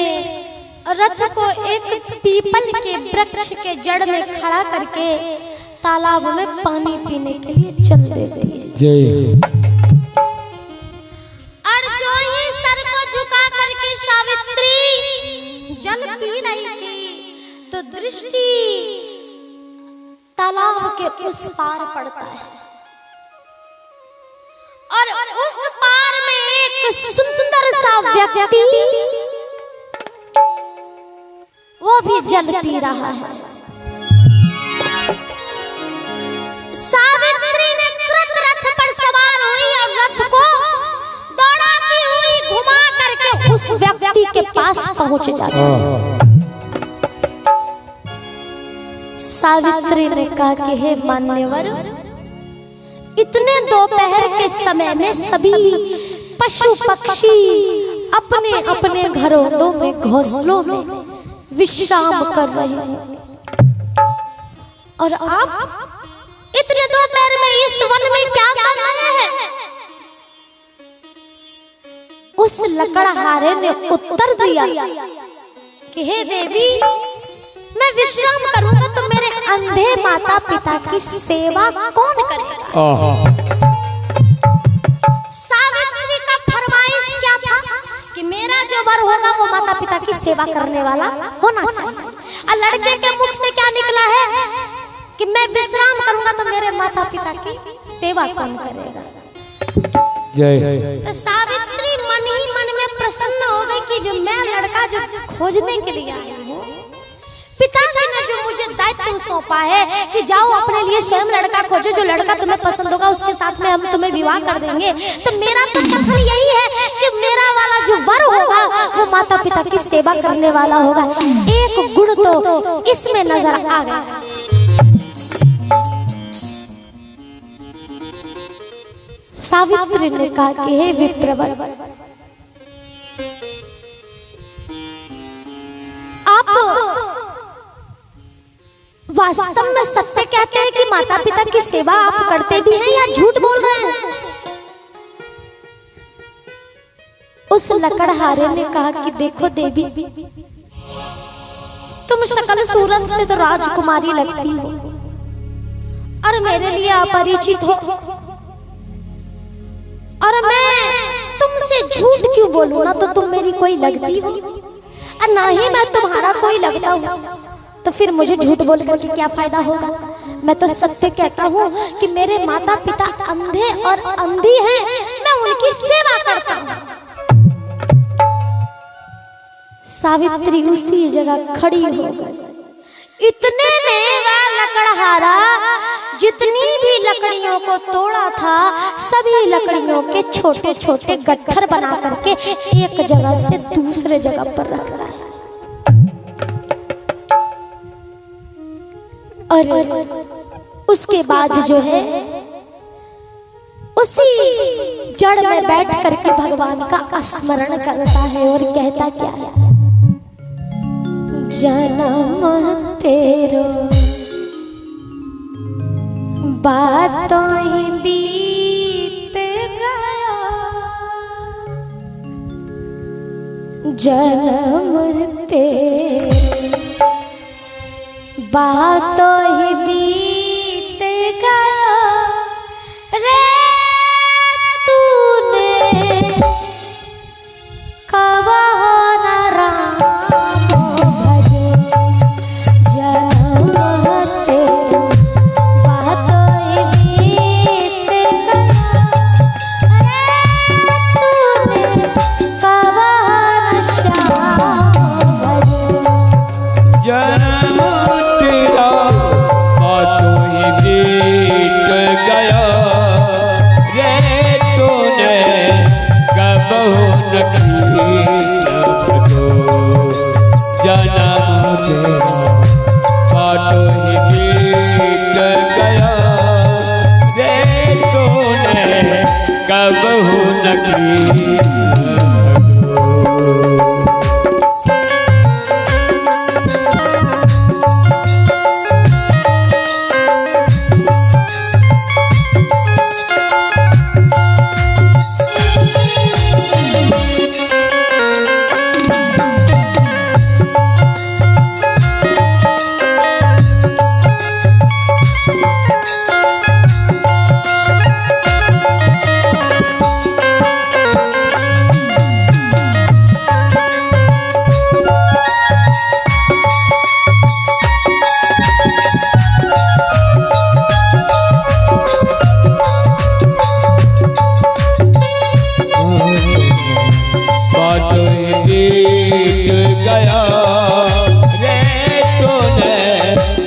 रथ को एक पीपल के वृक्ष के जड़ में खड़ा करके तालाब में पानी पीने के लिए चल देती है। जय। और जो ही सर को झुका करके सावित्री जल पी रही थी तो दृष्टि तालाब के उस पार पड़ता है, और उस पार में एक सुंदर सा व्यक्ति वो भी जल पी रहा है। सावित्री ने तुरंत रथ पर सवार हुई और रथ को दौड़ाती हुई घुमा करके उस व्यक्ति के पास पहुंच जाती है। सावित्री ने कहा कि हे मान्यवर, इतने दोपहर के समय में सभी पशु पक्षी अपने अपने घरों में घोंसलों में विश्राम कर रहे हैं, और आप इतने दोपहर में इस वन में क्या कर रहे हैं? उस लकड़हारे ने उत्तर दिया कि हे देवी, मैं विश्राम करूंगा तो मेरे अंधे माता पिता की सेवा कौन करेगा? सावित्री का फरमाइश क्या था कि मेरा जो वर होगा वो माता पिता की सेवा करने वाला होना चाहिए। और लड़के के मुख से क्या निकला है कि मैं विश्राम करूंगा तो मेरे माता पिता की सेवा कौन करेगा? जय। तो सावित्री मन ही मन में प्रसन्न हो गई कि जो मैं लड़का जो खोजने के लिए आई हूँ, पिताजी ने जो मुझे दायित्व सौंपा है कि जाओ अपने लिए स्वयं लड़का खोजो, जो लड़का तुम्हें पसंद होगा उसके साथ में हम तुम्हें विवाह कर देंगे। तो मेरा तो कथन यही है कि मेरा वाला जो वर होगा वो माता पिता की सेवा करने वाला होगा। एक गुण तो इसमें नजर आ गया। सावित्री ने कहा कि हे विप्रवर, आप वास्तव में सत्य कहते हैं कि माता पिता की सेवा आप करते भी हैं या झूठ बोल रहे हैं? उस लकड़हारे ने कहा कि देखो देवी, तुम शक्ल सूरत से तो राजकुमारी लगती हो और मेरे लिए अपरिचित हो, और मैं तुम तुमसे झूठ क्यों बोलूं? ना तो तुम मेरी कोई लगती हो और ना ही मैं तुम्हारा कोई लगता हूँ, तो फिर मुझे झूठ बोल करके क्या फायदा होगा? मैं तो सत्य कहता हूँ कि मेरे माता पिता अंधे और अंधी हैं, मैं उनकी सेवा करता हूँ। सावित्री उसी जगह खड़ी हो गई। इतने में वह लकड़हारा जितनी भी लकड़ियों को तोड़ा था, सभी लकड़ियों के छोटे छोटे गट्ठर बना करके एक जगह से दूसरे जगह पर रखता है। और उसके बाद जो है उसी जड़ में बैठ करके भगवान का स्मरण करता है और कहता क्या है? जन्म तेरो बातों ही बीत गया, जन्म तेरो बातों ही बीत गया रे, तूने कवा न राम भजो, जन्म तेरो बातों ही बीत गया रे, तूने कवा न श्याम भजो, जन्म तेरा बातों ही बीत गया रे, तूने कबहू न कृष्ण भजो, जन्म तेरा बातों ही बीत गया रे, तूने कबहू न कृष्ण भजो।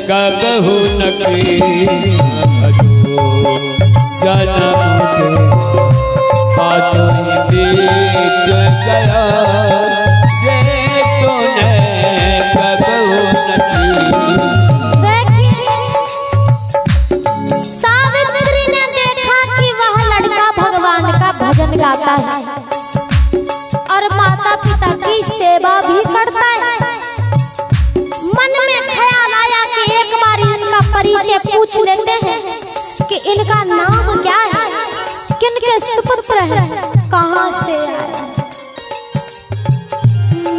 कबहू न कृष्ण भजो, जन्म तेरा बातों ही बीत गया रे, तूने कबहू न कृष्ण। सावित्री ने देखा कि वह लड़का भगवान का भजन गाता है और माता पिता की सेवा भी करता है। मन में ख्याल आया कि एक बार इनका परिचय पूछ लेते हैं कि इनका नाम क्या है, किनके सुपुत्र हैं, कहाँ से आए।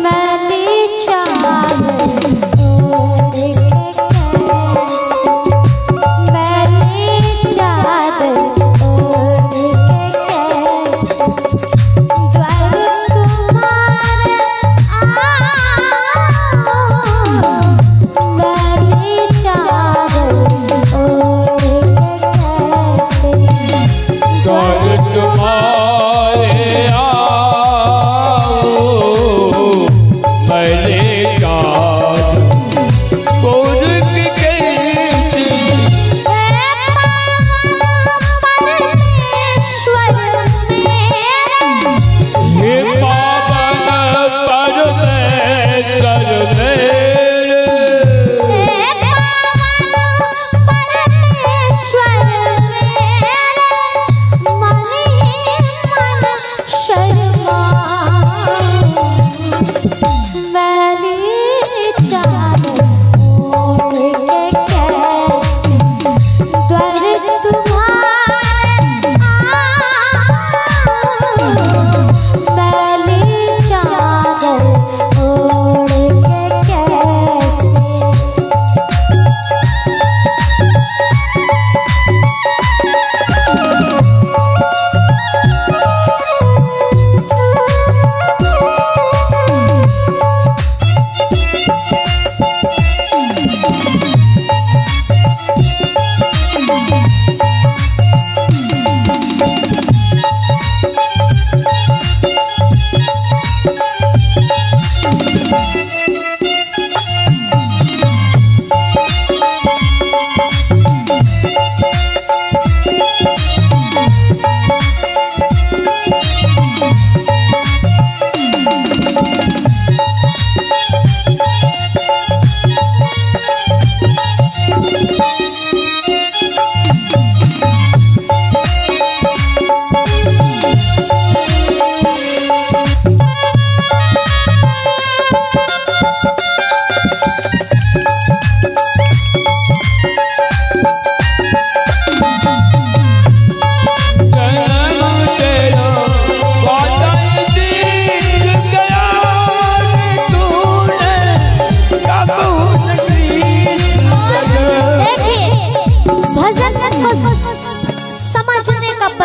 मैंने चादर ओढ़ के कैसे, मैंने चादर ओढ़ के कैसे, द्वार तुम्हारे मैंने चादर ओढ़ के कैसे, द्वार तुम्हारे आओ, मैंने चादर ओढ़ के कैसे, परमेश्वर हे पावन परमेश्वर मेरे, परमेश्वर मेरे मनी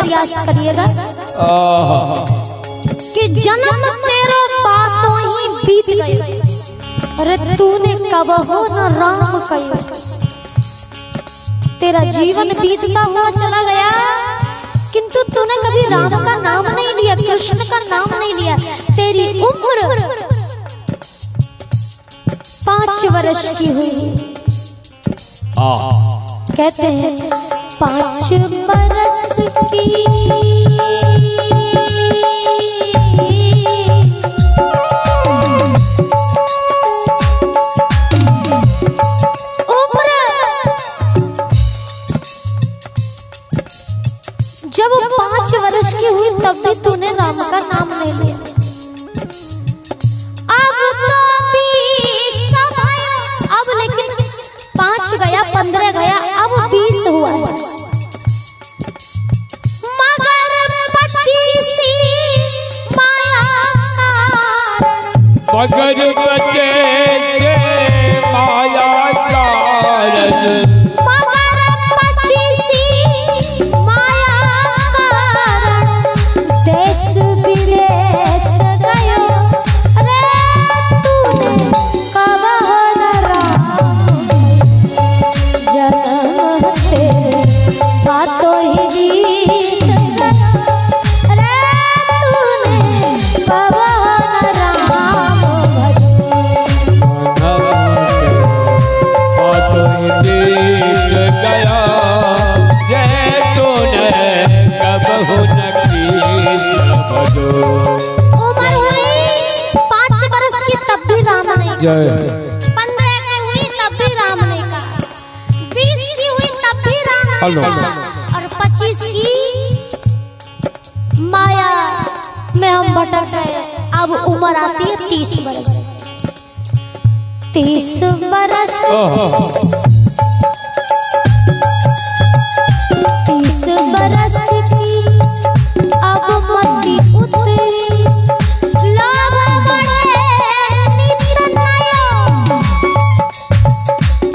प्रयास करिएगा कि जन्म तेरो बातों ही बीत गए, अरे तूने कब हो न राम कयो, तेरा जीवन बीतता हुआ चला गया किंतु तूने कभी राम का नाम नहीं लिया, कृष्ण का नाम नहीं लिया। तेरी उम्र 5 वर्ष की हुई, कहते हैं 5 बरस की उम्र, जब 5 वर्ष की हुई तब भी तूने राम का नाम नहीं लिया। अब लेकिन 5 गया, 15 गया, अब 20 हुआ है, मगर 25 माया मगर बचे से माया कारण, मगर 25 माया कारण देश विदेश गयो, रे तूने कब न राम जन्म तेरे बातों ही बीत गया, रे तूने कब न राम बीत गया, जय तूने कब हो उम्र हुई 5 बरस की तब भी राम नहीं कहा, 15 की हुई तब भी राम नहीं कहा, 20 की हुई तब भी राम नहीं कहा, और 25 की माया में हम भटक गए। अब उम्र आती है 30 बरस, 30 बरस 30 बरस की अब मती उतरी, लोभ बढ़े नित नयो,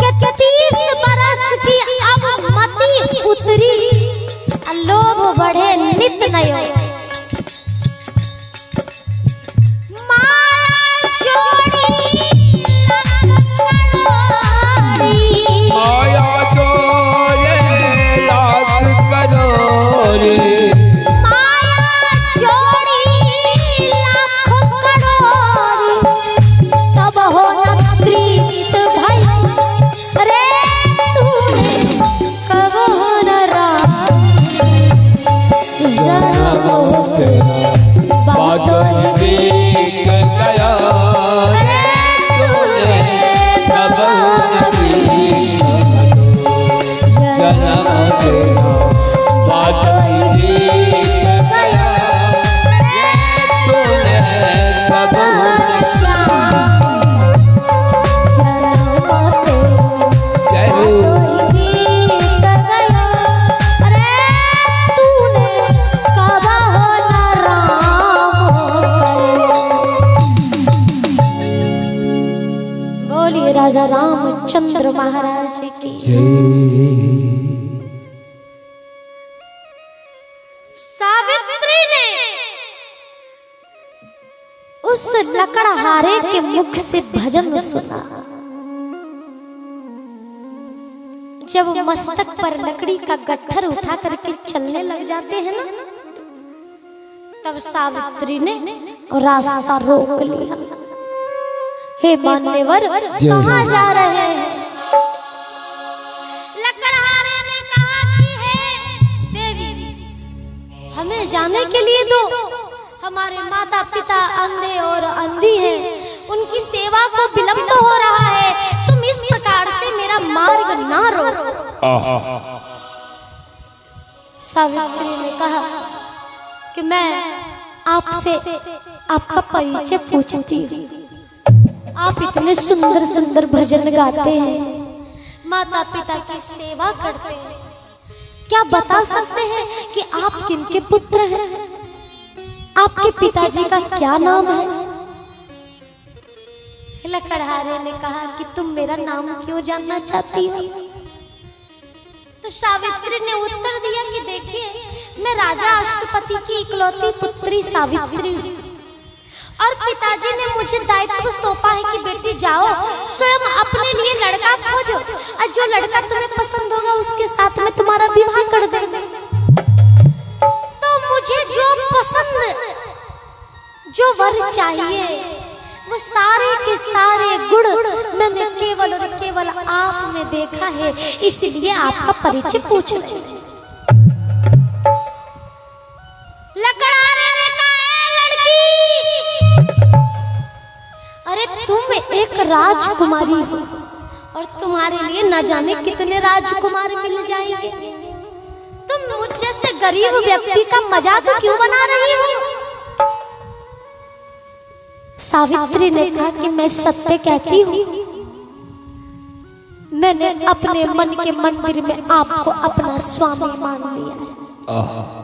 के 30 बरस की अब मती उतरी, लोभ बढ़े नित नयो, माया छोड़ी माया तो ये लाख करोड़, माया जोड़ी लाख करोड़, तब हो न तृप्त भाई, रे तूने कब हो न राम जन्म तेरा बातों ही बीत गया, तूने कब हो जन्म तेरा बातों ही बीत गया, तूने कब हो जय हो बोलिए राजा रामचंद्र महाराज की। सावित्री ने उस लकड़हारे के मुख से भजन सुना। जब मस्तक पर लकड़ी का गट्ठर उठा करके चलने लग जाते हैं ना, तब सावित्री ने रास्ता रोक लिया। हे मान्यवर, कहाँ जा रहे हैं? लकड़हारे ने कहा कि हे देवी, हमें जाने के लिए दो, हमारे माता पिता अंधे और अंधी हैं, उनकी सेवा को विलंब हो रहा है, तुम इस प्रकार से मेरा मार्ग ना रोको। सावित्री ने कहा कि मैं आपसे आपका परिचय पूछती हूँ। आप इतने सुंदर सुंदर भजन गाते हैं, माता पिता की सेवा करते हैं, क्या बता सकते हैं कि आप किनके पुत्र हैं? आपके पिताजी का क्या नाम है? लकड़हारे ने कहा कि तुम मेरा नाम क्यों जानना चाहती हो? तो सावित्री ने उत्तर दिया कि देखिए, मैं राजा अष्टपति की इकलौती पुत्री सावित्री हूँ और पिताजी ने मुझे दायित्व सौंपा है कि बेटी जाओ स्वयं अपने लिए लड़का खोजो और जो लड़का तुम्हें पसंद होगा उसके साथ में तुम्हारा विवाह कर देंगे। तो मुझे जो पसंद, जो वर चाहिए वो सारे के सारे गुण मैंने केवल और केवल आप में देखा है, इसलिए आपका परिचय पूछ रहे हैं। लकड़हारे ने कहा, लड़की, अरे तुम एक राजकुमारी हो और तुम्हारे लिए न जाने कितने राजकुमार मिल जाएंगे। तुम मुझ जैसे गरीब व्यक्ति का मजाक क्यों बना रही हो? सावित्री ने कहा कि मैं सत्य कहती हूँ, मैंने अपने मन के मंदिर में आपको अपना स्वामी मान लिया है,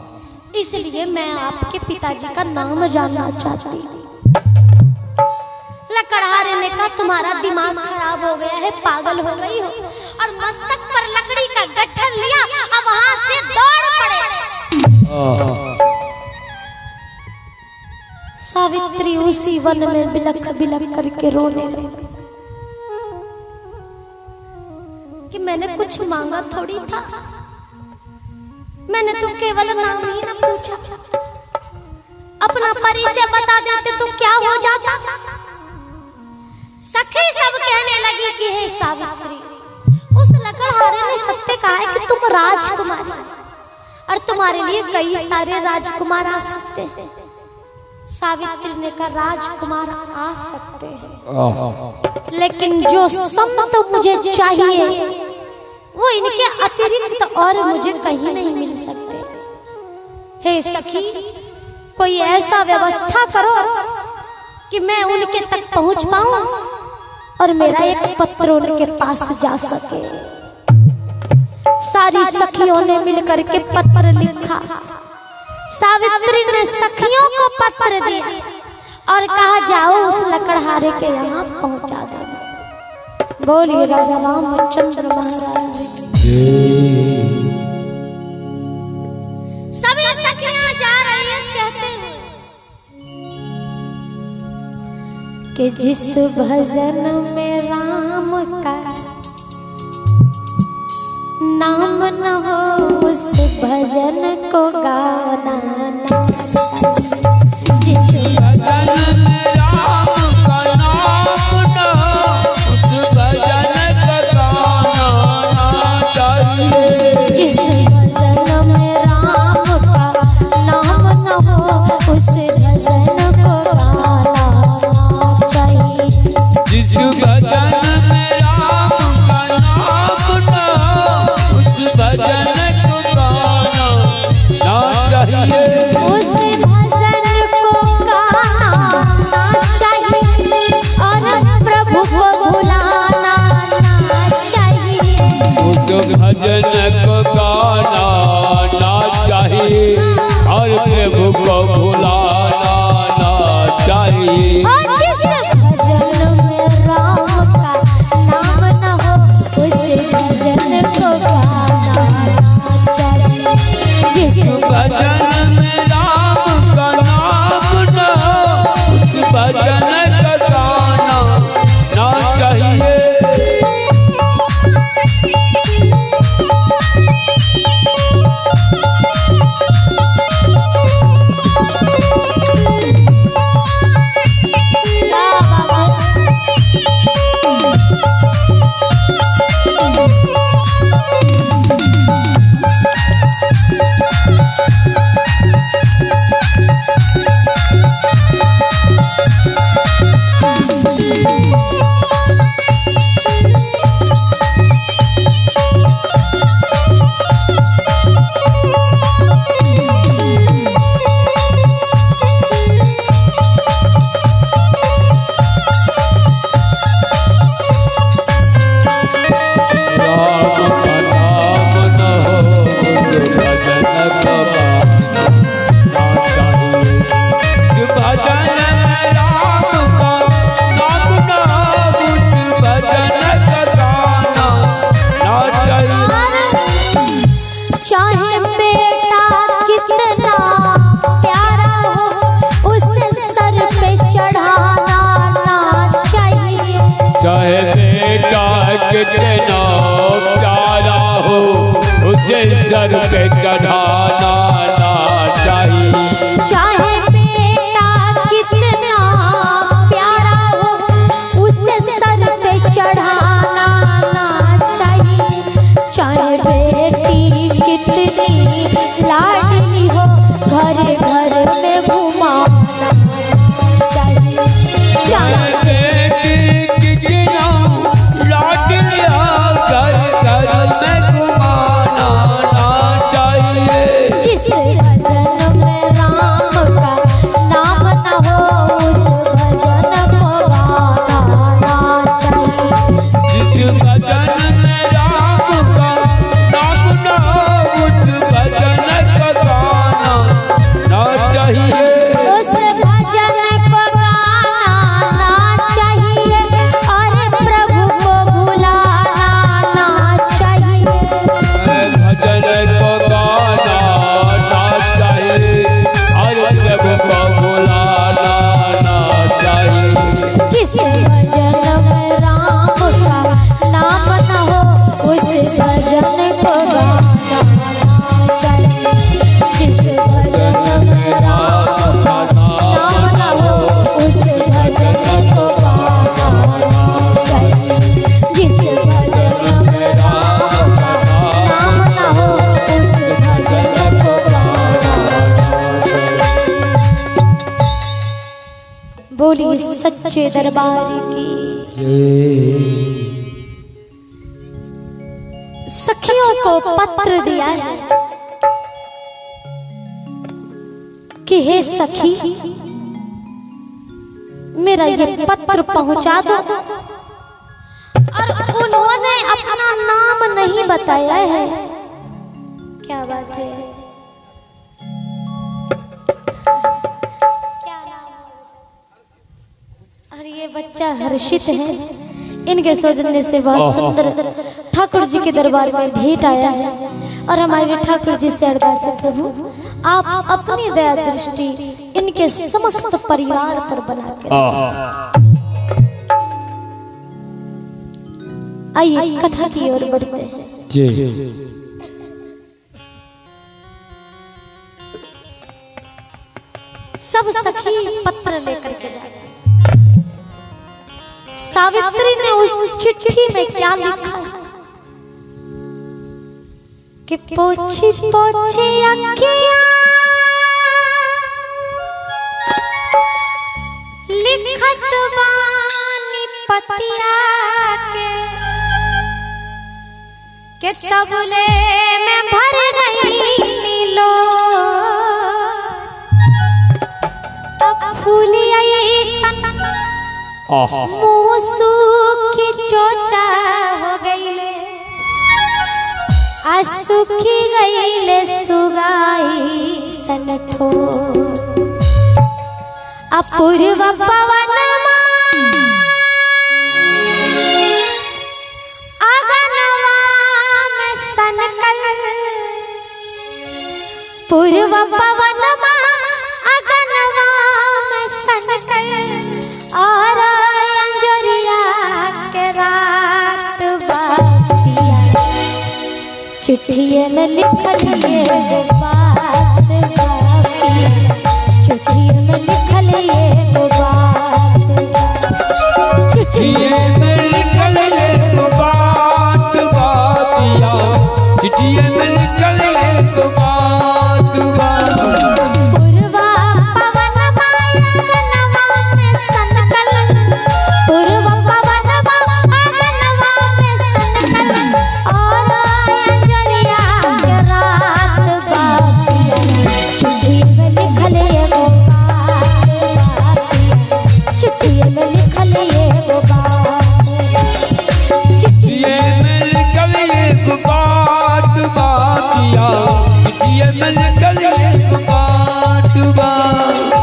इसलिए मैं आपके पिताजी का नाम जानना चाहती हूँ। लकड़हारे ने कहा तुम्हारा दिमाग खराब हो गया है, पागल हो गई हो, और मस्तक पर लकड़ी का गट्ठर लिया अब वहां से दौड़ पड़े। सावित्री उसी वन में बिलख बिलख करके रोने लगी कि मैंने कुछ मांगा थोड़ी था, मैंने तो केवल नाम ही ना पूछा, अपना परिचय बता देते तो क्या हो जाता। सखी सब कहने लगी कि हे सावित्री, उस लकड़हारे ने सत्य कहा है कि तुम राजकुमारी और तुम्हारे लिए कई सारे राजकुमार आ सकते हैं। सावित्री ने कहा राजकुमार आ सकते हैं, लेकिन जो संत मुझे चाहिए वो इनके अतिरिक्त और मुझे कहीं नहीं मिल सकते। हे सखी, कोई ऐसा व्यवस्था करो कि मैं उनके तक पहुंच पाऊं और मेरा एक पत्र उनके पास जा सके। सारी सखियों ने मिलकर के पत्र लिखा। सावित्री ने सखियों को पत्र दिया और कहा जाओ उस लकड़हारे के यहाँ पहुंचा देना। बोलिए राजा रामचंद्र महाराज। सभी सखियां जा रही हैं, कहते हैं कि जिस भजन में राम का नाम न हो उस भजन को गाना ना चाहिए। जिस भजन में राम का नाम न हो उस भजन का गाना ना चाहिए। जिस भजन में राम का नाम न हो उस भजन को गाना ना चाहिए। जिस भजन में राम का नाम न हो उस भजन को गाना ना चाहिए। उस भजन को गाना ना चाहिए और प्रभु को भुलाना ना चाहिए। उस भजन को गाना ना चाहिए और प्रभु को भुलाना ना चाहिए। और जिस भजन में राम का नाम न हो उस भजन को गाना ना चाहिए। जिस भजन में राम का नाम न हो उस भजन का गाना ना चाहिए। सर पे चढ़ाना ना चाहिए। चाहे बेटा कितना प्यारा हो उसे सर पे चढ़ाना ना चाहिए। चाहे बेटी कितनी लाडली हो घर घर में घुमाना चाहिए। चाहे बेटी कितना लाडली हो घर घर में घुमाना ना चाहिए। जिस भजन में राम का नाम न हो उस भजन को गाना ना चाहिए। जिस भजन में राम का नाम ना हो उस भजन का गाना ना चाहिए। उस भजन को गाना ना चाहिए और प्रभु को भुलाना ना चाहिए। भजन को गाना ना चाहिए और प्रभु को बुलाना ना चाहिए। जिस भजन में राम का नाम न हो उस भजन को गाना ना चाहिए। जिस भजन में राम का नाम न हो उस भजन को गाना ना चाहिए। जिस भजन में राम का नाम न हो उस भजन को गाना ना चाहिए। बोलिए सच्चे दरबार की। सखियों को पत्र दिया है कि हे सखी मेरा ये पत्र पहुंचा दो। और उन्होंने अपना नाम नहीं बताया है। क्या बात है, क्या नाम है? और ये बच्चा हर्षित है। इनके सौजन्य से बहुत सुंदर ठाकुर जी के दरबार में भेंट आया है। और हमारे ठाकुर जी से अरदास है प्रभु आप अपनी दया दृष्टि इनके समस्त परिवार पर बना के। आइए कथा की ओर बढ़ते हैं। सब सखी पत्र लेकर के जा रहे हैं। सावित्री ने उस चिट्ठी में क्या लिखा है कि पोछी पोछी अखियां लिखत बानी पतिया के तबले में भर गई नीलो। अब फूली आई सन मूसू की चोचा हो गईले सुखी गईले सुगाई सनठो। अपूर्व पवन अगनवा में सनकल पूर्व पवन अगनवा में सनकल और अंजरिया के रात बातिया चिट्ठिए में लिखल ये बात बातिया चिट्ठिए में लिखल ये बात चिट्ठिए में लिखल ये बात बातिया चिट्ठिए में लिखल ये बात बातिया। पूर्वा पवन अगनवा में सनकल पूर्वा पवन अगनवा में सनकल और अंजरिया के रात बातिया चिट्ठी में लिखल ये बात बातिया चिट्ठी में लिखल ये बात चिट्ठिए में लिखल ये बात बातिया चिट्ठिए में लिखल ये बात बातिया।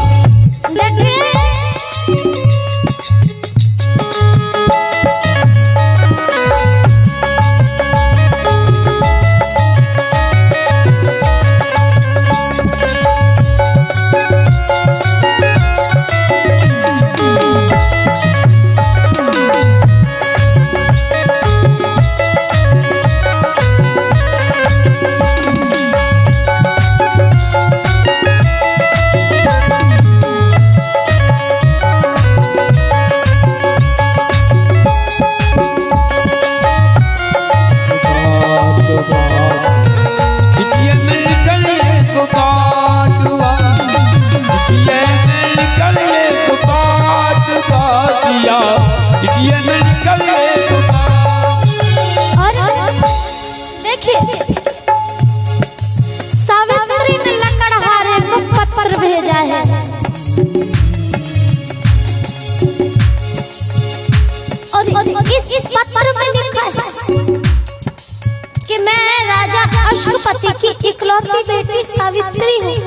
हूँ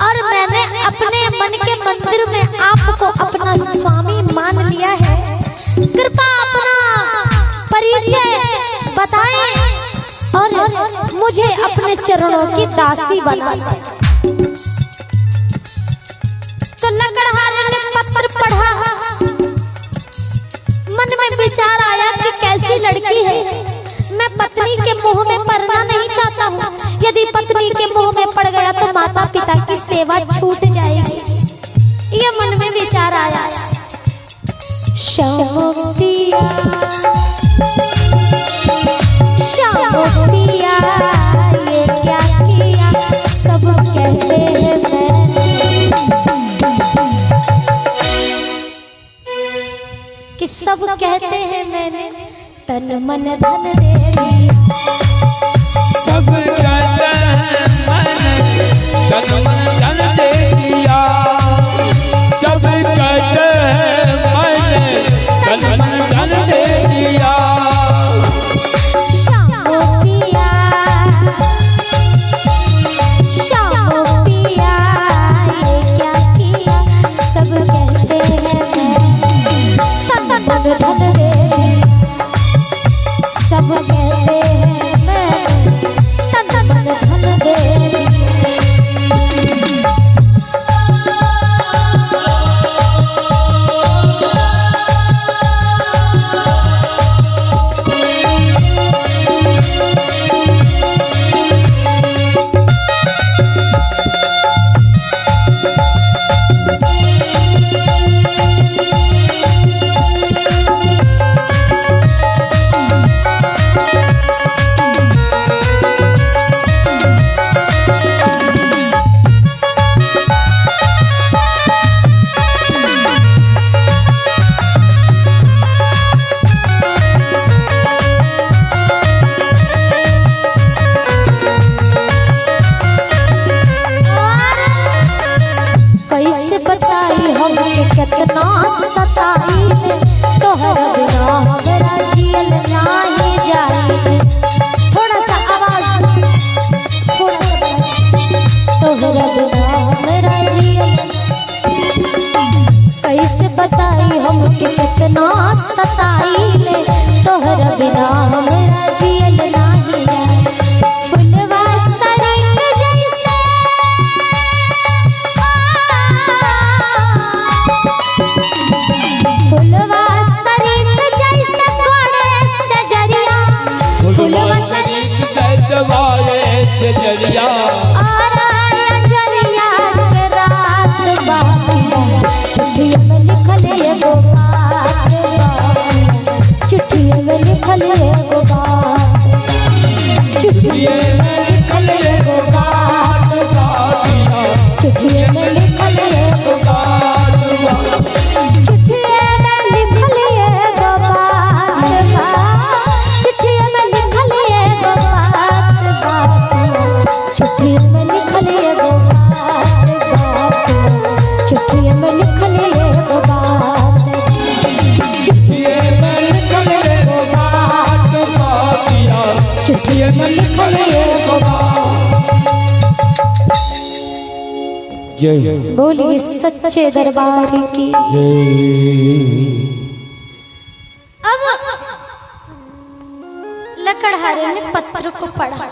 और मैंने अपने मन के मंदिर में आपको अपना स्वामी मान लिया है। कृपा अपना परिचय बताएं और मुझे अपने चरणों की दासी बनाएं। तो लकड़हारे ने पत्र पढ़ा, मन में विचार आया कि कैसी लड़की है, मैं पत्नी के मुंह में पड़ना नहीं चाहता हूँ। यदि पत्नी के मुंह में पड़ गया तो माता पिता की सेवा छूट जाएगी। ये मन में विचार आया। श्याम पिया, श्याम पिया, ये क्या किया, सब कहते हैं कि सब कहते हैं मैंने तन मन धन दे दिया। सब कहते हैं मैंने तन मन धन दे दिया। सब कहते हैं मैंने तन मन धन दे दिया। श्याम पिया, श्याम पिया, ये क्या किया, सब कहते हैं तन मन धन दे दिया। सब कहते हैं मैं तन मन धन दे दिया। कैसे बताई हमके कितना सताई है, तोहर बिना हमरा जियल नाही जाई। थोड़ा सा आवाज, थोड़ा सा, तोहर बिना हमरा जियल। कैसे बताई हमके कितना सताई है, तोहर बिना हमरा जियल नाही जाई। फुलवा सरिंग जैसे फुलवा सरिंग जैसे तोड़े सजरिया, फुलवा सरिंग जैसे वाले सजरिया, और अंजरिया के रात बातिया, चिट्ठियों में लिखल एगो बात बातिया, चिट्ठियों में लिखल एगो बात, चिट्ठियों में लिखल एगो बात बातिया, चिट्ठियों में लिखल एगो बात बातिया, चिट्ठियों में लिखल एगो बात बातिया, चिट्ठियों में लिखल एगो बात बातिया, चिट्ठियों में लिखल एगो बात बातिया, चिट्ठियों में लिखल एगो बात, चिट्ठियों में लिखल एगो बात बातिया, चिट्ठियों में लिखल एगो बात। जय बोलिए सच्चे दरबार की। जय। अब लकड़हारे ने पत्र को पढ़ा।